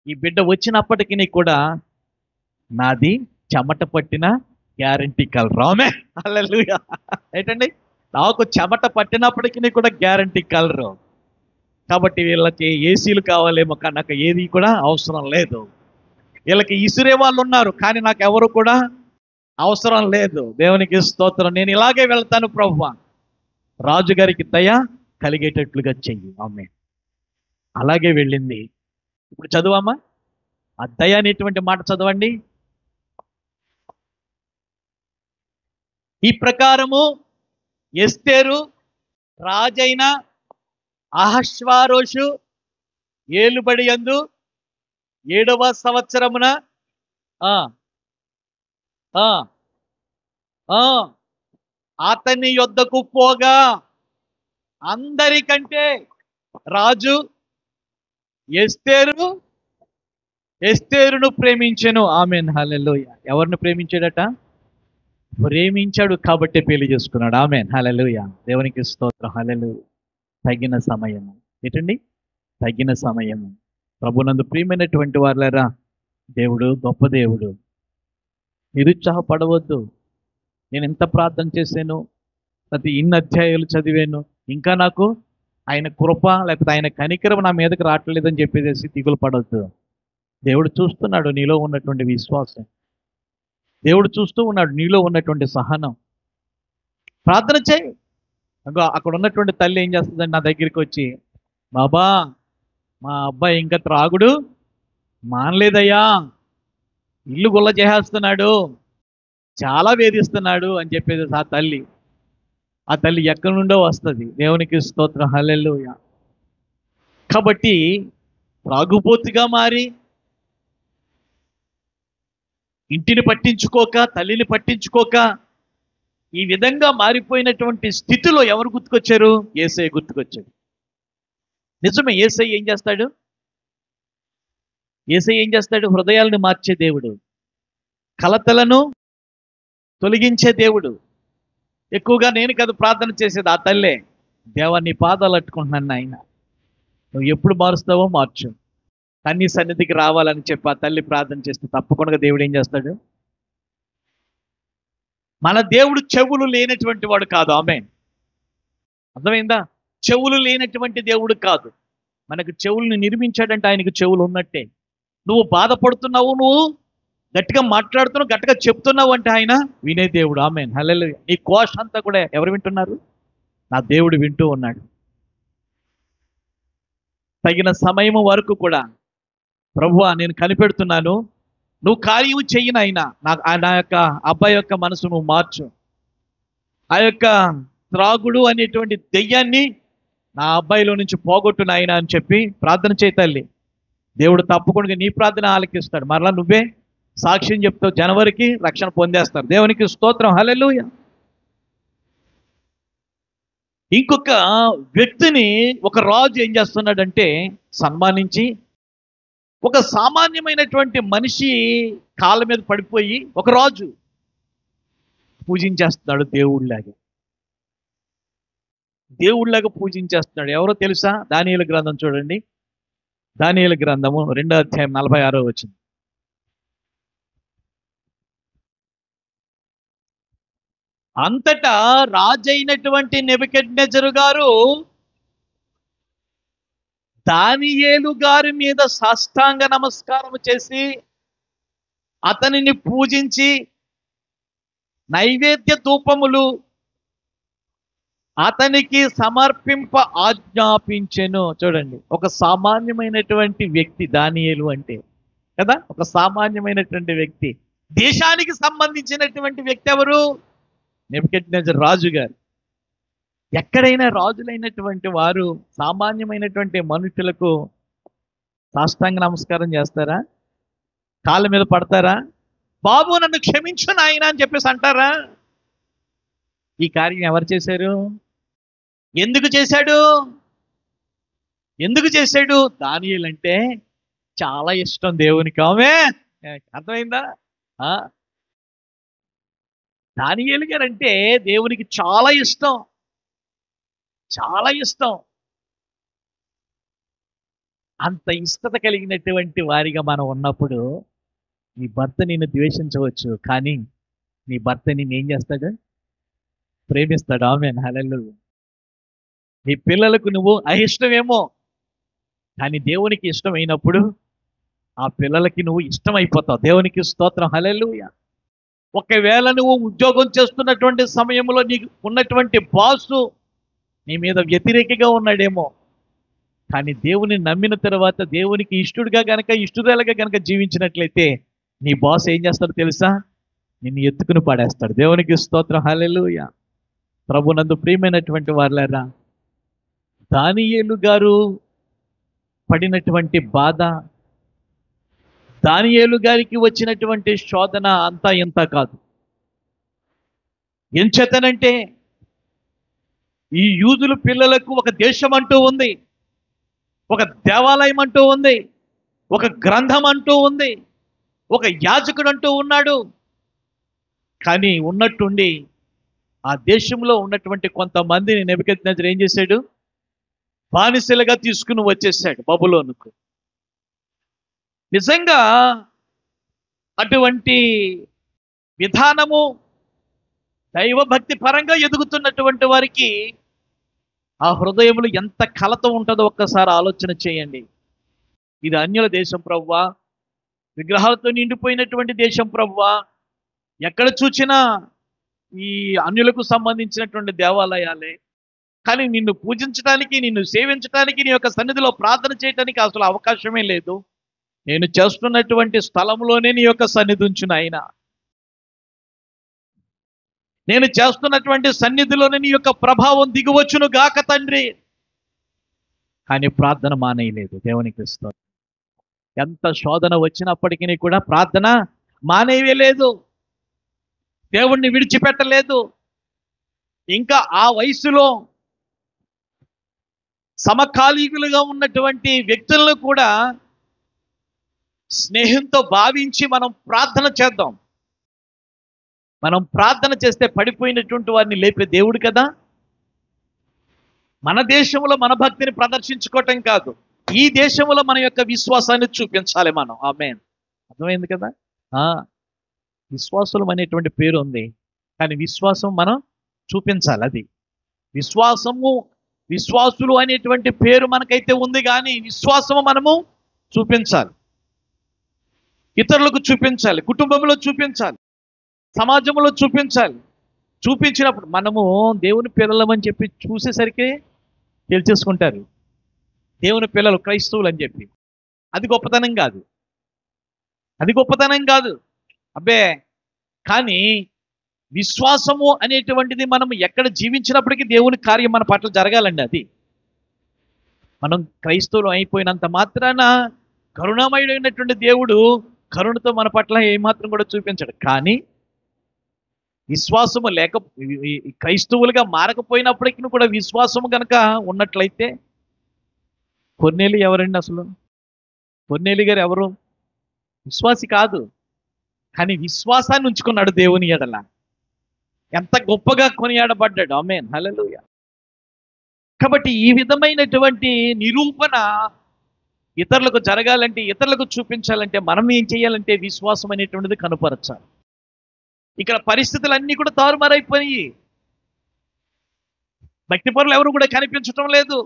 ఈ బిడ్డ వచ్చినప్పటికీ కూడా నాది చెమట పట్టిన గ్యారంటీ కలర్. ఆమె హల్లెలూయా. ఏంటండి, నాకు చెమట పట్టినప్పటికీ కూడా గ్యారంటీ కలరు. కాబట్టి వీళ్ళకి ఏసీలు కావాలేమో, కానీ నాకు ఏది కూడా అవసరం లేదు. వీళ్ళకి ఇసురే వాళ్ళు ఉన్నారు, కానీ నాకు ఎవరు కూడా అవసరం లేదు. దేవునికి స్తోత్రం. నేను ఇలాగే వెళ్తాను ప్రభువా, రాజుగారికి దయ కలిగేటట్లుగా చెయ్యి. ఆమె అలాగే వెళ్ళింది. ఇప్పుడు చదువమ్మా, ఆ దయ అనేటువంటి మాట చదవండి. ఈ ప్రకారము ఎస్తేరు రాజైన అహష్వారోషు ఏలుబడి యందు 7వ సంవత్సరమున అతని యొద్దకు పోగా అందరికంటే రాజు ఎస్తేరును ప్రేమించెను. ఆమేన్ హల్లెలూయా. ఎవరిని ప్రేమించాడట? ప్రేమించాడు కాబట్టి పెళ్లి చేసుకున్నాడు. ఆమేన్ హల్లెలూయా. దేవునికి స్తోత్రం. హల్లెలూయా. తగిన సమయము. ఏంటండి? తగిన సమయము. ప్రభునందు ప్రియమైనటువంటి వారులారా, దేవుడు గొప్ప దేవుడు. నిరుత్సాహపడవద్దు. నేను ఎంత ప్రార్థన చేశాను, ప్రతి ఇన్ని అధ్యాయాలు చదివాను, ఇంకా నాకు ఆయన కృప లేకపోతే ఆయన కనికరం నా మీదకి రావట్లేదని చెప్పేసి దిగులు పడవద్దు. దేవుడు చూస్తున్నాడు నీలో ఉన్నటువంటి విశ్వాసం. దేవుడు చూస్తూ ఉన్నాడు నీలో ఉన్నటువంటి సహనం. ప్రార్థన చేయి. అక్కడ ఉన్నటువంటి తల్లి ఏం చేస్తుందండి, నా దగ్గరికి వచ్చి, బాబా మా అబ్బాయి ఇంకా త్రాగుడు మానలేదయ్యా, ఇల్లు గుల్ల చేసేస్తున్నాడు, చాలా వేధిస్తున్నాడు అని చెప్పేది ఆ తల్లి ఎక్కడి నుండో వస్తుంది. దేవునికి స్తోత్రం. హల్లెలూయా. కాబట్టి త్రాగుబోతుగా మారి ఇంటిని పట్టించుకోక, తల్లిని పట్టించుకోక, ఈ విధంగా మారిపోయినటువంటి స్థితిలో ఎవరు గుర్తుకొచ్చారు? యేసయ్య గుర్తుకొచ్చాడు. నిజమే. యేసయ్య ఏం చేస్తాడు? హృదయాలను మార్చే దేవుడు, కలతలను తొలగించే దేవుడు. ఎక్కువగా నేను కదా ప్రార్థన చేసేది, ఆ తల్లే. దేవా నీ పాదాలు అట్టుకుంటున్నాను ఆయన, నువ్వు ఎప్పుడు మారుస్తావో మార్చు, అన్ని సన్నిధికి రావాలని చెప్పి ఆ తల్లి ప్రార్థన చేస్తే తప్పకుండా దేవుడు ఏం చేస్తాడు? మన దేవుడు చెవులు లేనటువంటి వాడు కాదు. ఆమేన్. అర్థమైందా? చెవులు లేనటువంటి దేవుడు కాదు. మనకు చెవులను నిర్మించాడంటే ఆయనకు చెవులు ఉన్నట్టే. నువ్వు బాధపడుతున్నావు, నువ్వు గట్టిగా మాట్లాడుతున్నావు, గట్టిగా చెప్తున్నావు అంటే ఆయన వినే దేవుడు. ఆమేన్ హల్లెలూయా. నీ కోష అంతా కూడా ఎవరు వింటున్నారు? నా దేవుడు వింటూ ఉన్నాడు. తగిన సమయం వరకు కూడా ప్రభువా నేను కనిపెడుతున్నాను, నువ్వు కార్యం చెయ్యి నాయనా, నా యొక్క అబ్బాయి యొక్క మనసు నువ్వు మార్చు, ఆ యొక్క త్రాగుడు అనేటువంటి దెయ్యాన్ని నా అబ్బాయిలో నుంచి పోగొట్టు నాయనా అని చెప్పి ప్రార్థన చేయి తల్లి. దేవుడు తప్పకుండా నీ ప్రార్థన ఆలకిస్తాడు. మరలా నువ్వే సాక్ష్యం చెప్తావు, జనవరికి రక్షణ పొందేస్తారు. దేవునికి స్తోత్రం. హల్లెలూయా. ఇంకొక వ్యక్తిని ఒక రాజు ఏం చేస్తున్నాడంటే సన్మానించి, ఒక సామాన్యమైనటువంటి మనిషి కాళ్ళ మీద పడిపోయి ఒక రాజు పూజించేస్తున్నాడు. దేవుళ్ళగా పూజించేస్తున్నాడు. ఎవరో తెలుసా? దానియేలు గ్రంథం చూడండి. దానియేలు గ్రంథము 2వ అధ్యాయం 46వ వచనం. అంతటా రాజైనటువంటి నెబుకద్నెజరు గారు దానియేలు గారి మీద సాష్టాంగ నమస్కారం చేసి అతనిని పూజించి నైవేద్య ధూపములు అతనికి సమర్పింప ఆజ్ఞాపించెను. చూడండి, ఒక సామాన్యమైనటువంటి వ్యక్తి దానియేలు అంటే కదా, ఒక సామాన్యమైనటువంటి వ్యక్తి. దేశానికి సంబంధించినటువంటి వ్యక్తి ఎవరు? నెబుకద్నెజర్ రాజు గారు. ఎక్కడైనా రాజులైనటువంటి వారు సామాన్యమైనటువంటి మనుషులకు సాష్టాంగ నమస్కారం చేస్తారా? కాళ్ళ మీద పడతారా? బాబు నన్ను క్షమించు నాయనా అని చెప్పేసి అంటారా? ఈ కార్యం ఎవరు చేశారు? ఎందుకు చేశాడు? ఎందుకు చేశాడు? దానియేలు అంటే చాలా ఇష్టం దేవునికి. ఆమె అర్థమైందా? ఆ, దానియేలు గారు అంటే దేవునికి చాలా ఇష్టం, చాలా ఇష్టం. అంత ఇష్టత కలిగినటువంటి వారిగా మనం ఉన్నప్పుడు నీ భర్త నిన్ను ద్వేషించవచ్చు, కానీ నీ భర్త నిన్ను ఏం చేస్తాడు? ప్రేమిస్తాడు. ఆమేన్, హల్లెలూయా. నీ పిల్లలకు నువ్వు అయిష్టమేమో, కానీ దేవునికి ఇష్టమైనప్పుడు ఆ పిల్లలకి నువ్వు ఇష్టమైపోతావు. దేవునికి స్తోత్రం, హల్లెలూయా. ఒకవేళ నువ్వు ఉద్యోగం చేస్తున్నటువంటి సమయంలో నీకు ఉన్నటువంటి బాసు నీ మీద వ్యతిరేకిగా ఉన్నాడేమో, కానీ దేవుని నమ్మిన తర్వాత దేవునికి ఇష్టడుగా గనక ఇష్టడులుగా గనక జీవించినట్లయితే నీ బాస్ ఏం చేస్తాడో తెలుసా? నిన్ను ఎత్తుకుని పడేస్తాడు. దేవునికి స్తోత్రం, హల్లెలూయా. ప్రభునందు ప్రియమైనటువంటి వారులారా, దానియేలు గారు పడినటువంటి బాధ, దానియేలు గారికి వచ్చినటువంటి శోధన అంతా ఇంత కాదు. ఎంచేతనంటే ఈ యూదుల పిల్లలకు ఒక దేశం అంటూ ఉంది, ఒక దేవాలయం అంటూ ఉంది, ఒక గ్రంథం అంటూ ఉంది, ఒక యాజకుడు అంటూ ఉన్నాడు. కానీ ఉన్నట్టుండి ఆ దేశంలో ఉన్నటువంటి కొంతమందిని నెబుకద్నెజర్ ఏం చేశాడు? బానిసలుగా తీసుకుని వచ్చేసాడు బబులోనుకు. నిజంగా అటువంటి విధానము దైవభక్తి పరంగా ఎదుగుతున్నటువంటి వారికి ఆ హృదయంలో ఎంత కలత ఉంటుందో ఒక్కసారి ఆలోచన చేయండి. ఇది అన్యుల దేశం ప్రభువా, విగ్రహాలతో నిండిపోయినటువంటి దేశం ప్రభువా, ఎక్కడ చూసినా ఈ అన్యులకు సంబంధించినటువంటి దేవాలయాలే, కానీ నిన్ను పూజించడానికి, నిన్ను సేవించడానికి, నీ యొక్క సన్నిధిలో ప్రార్థన చేయడానికి అసలు అవకాశమే లేదు. నేను చేస్తున్నటువంటి స్థలంలోనే నీ యొక్క సన్నిధి ఉంచు నాయనా, నేను చేస్తున్నటువంటి సన్నిధిలోనే నీ యొక్క ప్రభావం దిగువచ్చును గాక తండ్రి. కానీ ప్రార్థన మానేయలేదు. దేవునికి స్తోత్రం. ఎంత శోధన వచ్చినప్పటికీ కూడా ప్రార్థన మానేయలేదు, దేవుణ్ణి విడిచిపెట్టలేదు. ఇంకా ఆ వయసులో సమకాలీకులుగా ఉన్నటువంటి వ్యక్తులను కూడా స్నేహంతో భావించి మనం ప్రార్థన చేద్దాం. మనం ప్రార్థన చేస్తే పడిపోయినటువంటి వారిని లేపే దేవుడు కదా. మన దేశంలో మన భక్తిని ప్రదర్శించుకోవటం కాదు, ఈ దేశంలో మన యొక్క విశ్వాసాన్ని చూపించాలి మనం. ఆమేన్, అర్థమైంది కదా. విశ్వాసులం అనేటువంటి పేరు ఉంది, కానీ విశ్వాసం మనం చూపించాలి. అది విశ్వాసులు అనేటువంటి పేరు మనకైతే ఉంది, కానీ విశ్వాసము మనము చూపించాలి. ఇతరులకు చూపించాలి, కుటుంబంలో చూపించాలి, సమాజంలో చూపించాలి. చూపించినప్పుడు మనము దేవుని పిల్లలమని చెప్పి చూసేసరికి తెలిసేసుకుంటారు దేవుని పిల్లలు క్రైస్తవులు అని చెప్పి. అది గొప్పతనం కాదు, అది గొప్పతనం కాదు అబ్బే. కానీ విశ్వాసము అనేటువంటిది మనం ఎక్కడ జీవించినప్పటికీ దేవుని కార్యం మన పట్ల జరగాలండి. అది మనం క్రైస్తవులు అయిపోయినంత మాత్రాన కరుణామయుడైనటువంటి దేవుడు కరుణతో మన పట్ల ఏమాత్రం కూడా చూపించడు. కానీ విశ్వాసము లేక క్రైస్తవులుగా మారకపోయినప్పటికీ కూడా విశ్వాసము కనుక ఉన్నట్లయితే, కొర్నేలి ఎవరండి అసలు? కొర్నేలి గారు ఎవరు? విశ్వాసి కాదు, కానీ విశ్వాసాన్ని ఉంచుకున్నాడు దేవుని ఎడల. ఎంత గొప్పగా కొనియాడబడ్డాడు. ఆమేన్, హల్లెలూయా. కాబట్టి ఈ విధమైనటువంటి నిరూపణ ఇతరులకు జరగాలంటే, ఇతరులకు చూపించాలంటే మనం ఏం చేయాలంటే విశ్వాసం అనేటువంటిది కనుపరచాలి. ఇక్కడ పరిస్థితులన్నీ కూడా తారుమారైపోయి భక్తి పరులు ఎవరు కూడా కనిపించటం లేదు.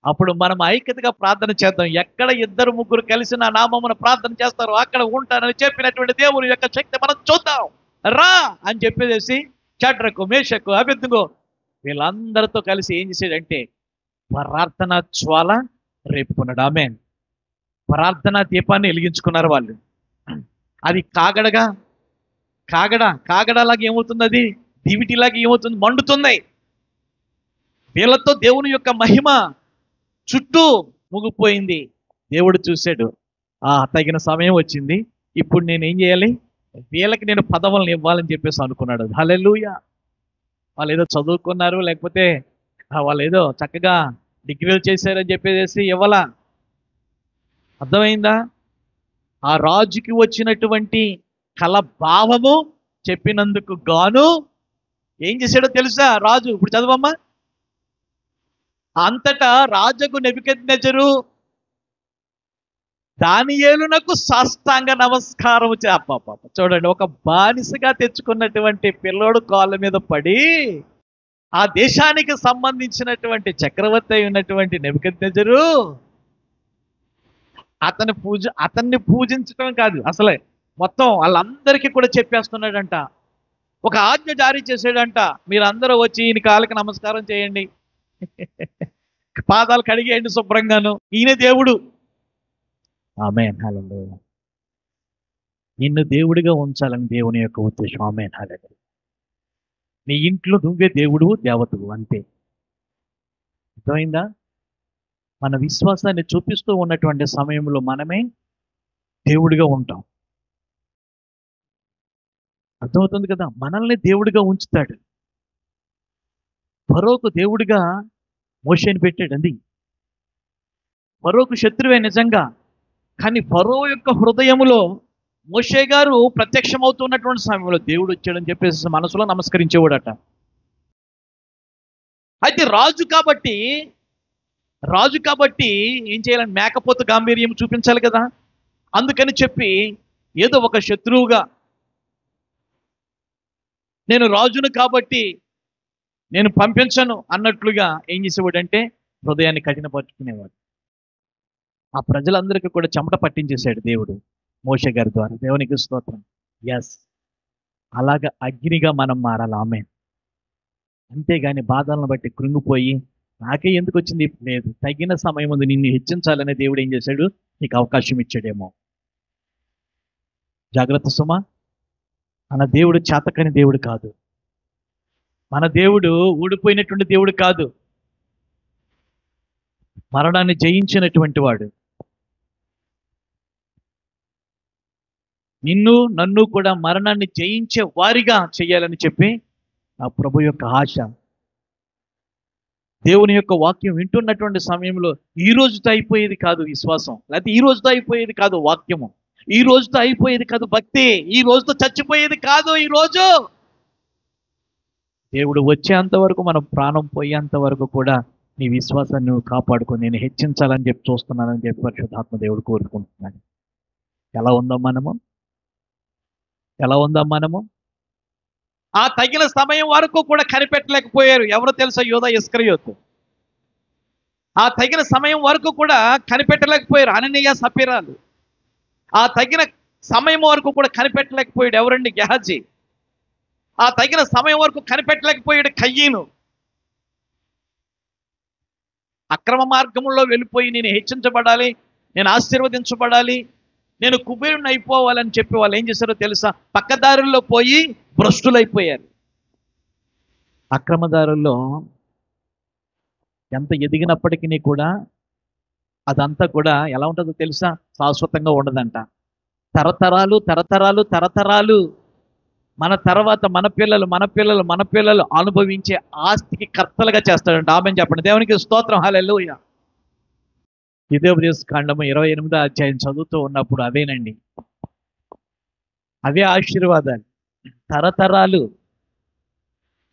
అప్పుడు మనం ఐక్యతగా ప్రార్థన చేద్దాం. ఎక్కడ 2-3 కలిసి నా నామమున ప్రార్థన చేస్తారో అక్కడ ఉంటానని చెప్పినటువంటి దేవుని యొక్క శక్తి మనం చూద్దాం. రా అని చెప్పేసి షడ్రకు, మేషకు, అబేద్నెగో వీళ్ళందరితో కలిసి ఏం చేశాడంటే ప్రార్థన జ్వాల రేపుకున్నాడు. ఆమేన్. ప్రార్థనా దీపాన్ని వెలిగించుకున్నారు వాళ్ళు. అది కాగడలాగా ఏమవుతుంది, అది దివిటిలాగా ఏమవుతుంది, మండుతుంది. వీళ్ళతో దేవుని యొక్క మహిమ చుట్టూ ముగిపోయింది. దేవుడు చూశాడు, తగిన సమయం వచ్చింది, ఇప్పుడు నేను ఏం చేయాలి, వీళ్ళకి నేను పదవులను ఇవ్వాలని చెప్పేసి అనుకున్నాడు. హల్లెలూయా. వాళ్ళు ఏదో చదువుకున్నారు, లేకపోతే వాళ్ళు ఏదో చక్కగా డిగ్రీలు చేశారని చెప్పేసి ఇవ్వాలా. అర్థమైందా? ఆ రాజుకి వచ్చినటువంటి కల భావము చెప్పినందుకు గాను ఏం చేశాడో తెలుసా రాజు? ఇప్పుడు చదవమ్మా. అంతటా రాజుకు నెబుకద్నెజరు దానియేలునకు సాష్టాంగ నమస్కారం చూడండి, ఒక బానిసగా తెచ్చుకున్నటువంటి పిల్లోడు కాళ్ళ మీద పడి ఆ దేశానికి సంబంధించినటువంటి చక్రవర్తి అయి ఉన్నటువంటి నెబుకద్నెజరు అతన్ని పూజించడం కాదు, అసలే మొత్తం వాళ్ళందరికీ కూడా చెప్పేస్తున్నాడంట. ఒక ఆజ్ఞ జారీ చేసాడంట, మీరందరూ వచ్చి ఈయన కాళ్ళకి నమస్కారం చేయండి, పాదాలు కడిగేయండి శుభ్రంగాను, ఈయన దేవుడు. ఆమేన్. హల్లెలూయా. నిన్ను దేవుడిగా ఉంచాలని దేవుని యొక్క ఉద్దేశం. ఆమేన్. హల్లెలూయా. నీ ఇంట్లో నువ్వే దేవుడు, దేవతవు, అంతే. అర్థమైందా? మన విశ్వాసాన్ని చూపిస్తూ ఉన్నటువంటి సమయంలో మనమే దేవుడిగా ఉంటాం. అర్థమవుతుంది కదా? మనల్ని దేవుడిగా ఉంచుతాడు. ఫరోకు దేవుడిగా మోషేని పెట్టాడు. అది ఫరోకు శత్రువే నిజంగా, కానీ ఫరో యొక్క హృదయములో మోషే గారు ప్రత్యక్షమవుతున్నటువంటి సమయంలో దేవుడు వచ్చాడని చెప్పేసి మనసులో నమస్కరించేవాడట. అయితే రాజు కాబట్టి ఏం చేయాలని, మేకపోతు గాంభీర్యం చూపించాలి కదా. అందుకని చెప్పి ఏదో ఒక శత్రువుగా, నేను రాజును కాబట్టి నేను పంపించను అన్నట్లుగా ఏం చేసేవాడంటే హృదయాన్ని కఠినపరుచుకునేవాడు. ఆ ప్రజలందరికీ కూడా చెమట పట్టించేశాడు దేవుడు మోషే గారి ద్వారా. దేవునికి స్తోత్రం. ఎస్, అలాగ అగ్నిగా మనం మారాలి. ఆమేన్. అంతేగాని బాధలను బట్టి కృంగిపోయి నాకే ఎందుకు వచ్చింది, లేదు, తగిన సమయం ఉంది, నిన్ను హెచ్చించాలనే దేవుడు ఏం చేశాడు, నీకు అవకాశం ఇచ్చాడేమో. జాగ్రత్త సుమా. మన దేవుడు చేతకని దేవుడు కాదు. మన దేవుడు ఊడిపోయినటువంటి దేవుడు కాదు. మరణాన్ని జయించినటువంటి వాడు. నిన్ను నన్ను కూడా మరణాన్ని జయించే వారిగా చేయాలని చెప్పి ఆ ప్రభు యొక్క ఆశ. దేవుని యొక్క వాక్యం వింటున్నటువంటి సమయంలో ఈ రోజుతో అయిపోయేది కాదు విశ్వాసం, లేకపోతే ఈ రోజుతో అయిపోయేది కాదు వాక్యము, ఈ రోజుతో అయిపోయేది కాదు భక్తి, ఈ రోజుతో చచ్చిపోయేది కాదు. ఈ రోజు దేవుడు వచ్చేంత వరకు, మనం ప్రాణం పోయేంత వరకు కూడా నీ విశ్వాసాన్ని నువ్వు కాపాడుకొని నేను హెచ్చించాలని చెప్పి చూస్తున్నానని చెప్పి పరిశుద్ధాత్మ దేవుడు కోరుకుంటున్నాడు. ఎలా ఉందాం మనము? ఆ తగిన సమయం వరకు కూడా కనిపెట్టలేకపోయారు. ఎవరో తెలుసా? యూదా ఇస్కరియోతు. ఆ తగిన సమయం వరకు కూడా కనిపెట్టలేకపోయారు అననీయ సపీరాలు. ఆ తగిన సమయం వరకు కూడా కనిపెట్టలేకపోయాడు ఎవరండి? గెహజీ. ఆ తగిన సమయం వరకు కనిపెట్టలేకపోయాడు కయ్యను. అక్రమ మార్గంలో వెళ్ళిపోయి నేను హెచ్చించబడాలి, నేను ఆశీర్వదించబడాలి, నేను కుబేరుని అయిపోవాలని చెప్పి వాళ్ళు ఏం చేశారో తెలుసా? పక్కదారుల్లో పోయి భ్రష్టులైపోయారు. అక్రమదారుల్లో ఎంత ఎదిగినప్పటికీ కూడా అదంతా కూడా ఎలా ఉంటుందో తెలుసా? శాశ్వతంగా ఉండదంట. తరతరాలు మన తర్వాత మన పిల్లలు అనుభవించే ఆస్తికి కర్తలుగా చేస్తాడంట. ఆమేన్ చెప్పండి. దేవునికి స్తోత్రం. హల్లెలూయా. ద్వితీయోపదేశకాండము 28వ అధ్యాయం చదువుతూ ఉన్నప్పుడు అవేనండి, అవే ఆశీర్వాదాలు, తరతరాలు.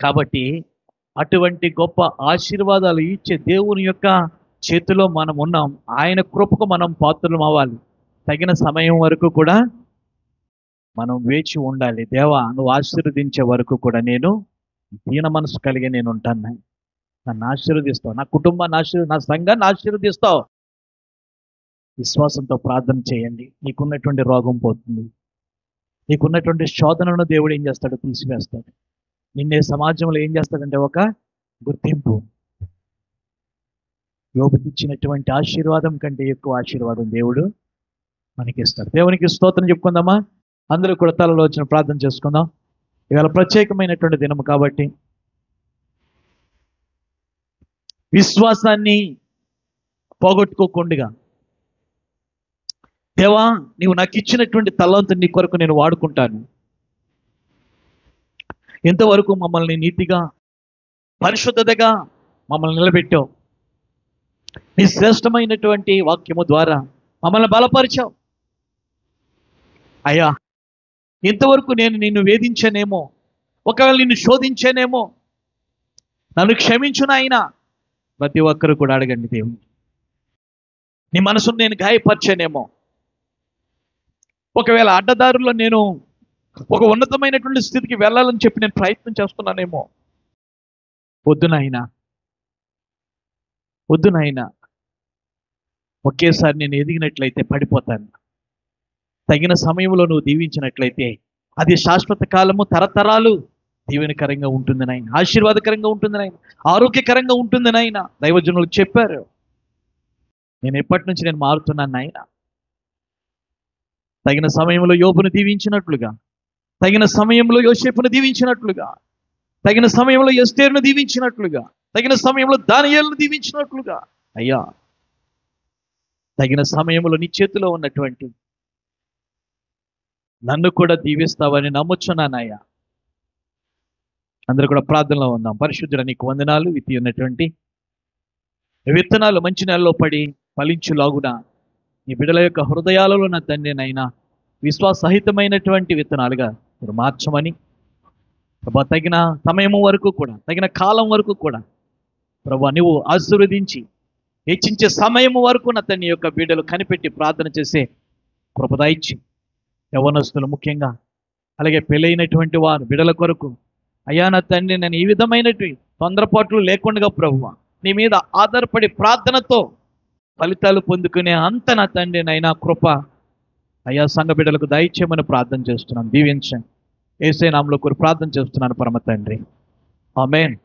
కాబట్టి అటువంటి గొప్ప ఆశీర్వాదాలు ఇచ్చే దేవుని యొక్క చేతిలో మనం ఉన్నాం. ఆయన కృపకు మనం పాత్రలం అవ్వాలి. తగిన సమయం వరకు కూడా మనం వేచి ఉండాలి. దేవా, నువ్వు ఆశీర్వదించే వరకు కూడా నేను దీన మనసు కలిగి నేను ఉంటాను. నన్ను ఆశీర్వదిస్తావు, నా కుటుంబాన్ని నా సంఘాన్ని ఆశీర్వదిస్తావు. విశ్వాసంతో ప్రార్థన చేయండి. నీకున్నటువంటి రోగం పోతుంది. నీకున్నటువంటి శోధనను దేవుడు ఏం చేస్తాడు? తీసివేస్తాడు. నిన్నే సమాజంలో ఏం చేస్తాడంటే ఒక గుర్తింపు. యోబుకి ఇచ్చినటువంటి ఆశీర్వాదం కంటే ఎక్కువ ఆశీర్వాదం దేవుడు మనకి ఇస్తాడు. దేవునికి స్తోత్రం చెప్పుకుందామా? అందరూ కూడా తలలో వచ్చిన ప్రార్థన చేసుకుందాం. ఇవాళ ప్రత్యేకమైనటువంటి దినము కాబట్టి విశ్వాసాన్ని పోగొట్టుకోకుండా, దేవా నీవు నాకు ఇచ్చినటువంటి తలంతుని నీ కొరకు నేను వాడుకుంటాను. ఇంతవరకు మమ్మల్ని నీతిగా, పరిశుద్ధతగా మమ్మల్ని నిలబెట్టావు. నీ శ్రేష్టమైనటువంటి వాక్యము ద్వారా మమ్మల్ని బలపరిచావు. అయ్యా, ఇంతవరకు నేను నిన్ను వేధించానేమో, ఒకవేళ నిన్ను శోధించానేమో, నన్ను క్షమించు నాయనా. ప్రతి ఒక్కరు కూడా అడగండి దేవుని. నీ మనసును నేను గాయపరిచానేమో, ఒకవేళ అడ్డదారుల్లో నేను ఒక ఉన్నతమైనటువంటి స్థితికి వెళ్ళాలని చెప్పి నేను ప్రయత్నం చేస్తున్నానేమో, వద్దు నాయనా, వద్దు నాయనా. ఒకేసారి నేను ఎదిగినట్లయితే పడిపోతాను. తగిన సమయంలో నువ్వు దీవించినట్లయితే అది శాశ్వత కాలము, తరతరాలు దీవెనకరంగా ఉంటుంది నాయన, ఆశీర్వాదకరంగా ఉంటుంది నాయన, ఆరోగ్యకరంగా ఉంటుంది నాయన. దైవజనులు చెప్పారు. నేను ఎప్పటి నుంచి నేను మారుతున్నాను నాయన. తగిన సమయంలో యోబును దీవించినట్లుగా, తగిన సమయంలో యోసేపును దీవించినట్లుగా, తగిన సమయంలో ఎస్తేరును దీవించినట్లుగా, తగిన సమయంలో దానియేలును దీవించినట్లుగా, అయ్యా తగిన సమయంలో నీ చేతిలో ఉన్నటువంటి నన్ను కూడా దీవిస్తావని నమ్ముచున్నానయ్యా. అందరూ కూడా ప్రార్థనలో ఉందాం. పరిశుద్ధుడ నీకు వందనాలు. విత్తి ఉన్నటువంటి విత్తనాలు మంచి నెలలో పడి ఫలించులాగున నీ బిడ్డల యొక్క హృదయాలలో నా తండ్రినైనా విశ్వాసహితమైనటువంటి విత్తనాలుగా మీరు మార్చమని ప్రభా, తగిన సమయం వరకు కూడా, తగిన కాలం వరకు కూడా ప్రభా నువ్వు ఆశీర్వదించి హెచ్చించే సమయం వరకు నా తండ్రి యొక్క బిడ్డలు కనిపెట్టి ప్రార్థన చేసే కృపదయిచ్చి, యవ్వనస్తులు ముఖ్యంగా, అలాగే పెళ్ళైనటువంటి వారు బిడ్డల కొరకు అయ్యా నా తండ్రి నేను ఈ విధమైనటువంటి తొందరపాట్లు లేకుండా ప్రభువా నీ మీద ఆధారపడి ప్రార్థనతో ఫలితాలు పొందుకునే అంత నా తండ్రి నైనా కృప అయ్యా సంఘ బిడ్డలకు దయచేయమని ప్రార్థన చేస్తున్నాను. దీవించండి. యేసే నామములో కోరి ప్రార్థన చేస్తున్నాను పరమ తండ్రి. ఆమేన్.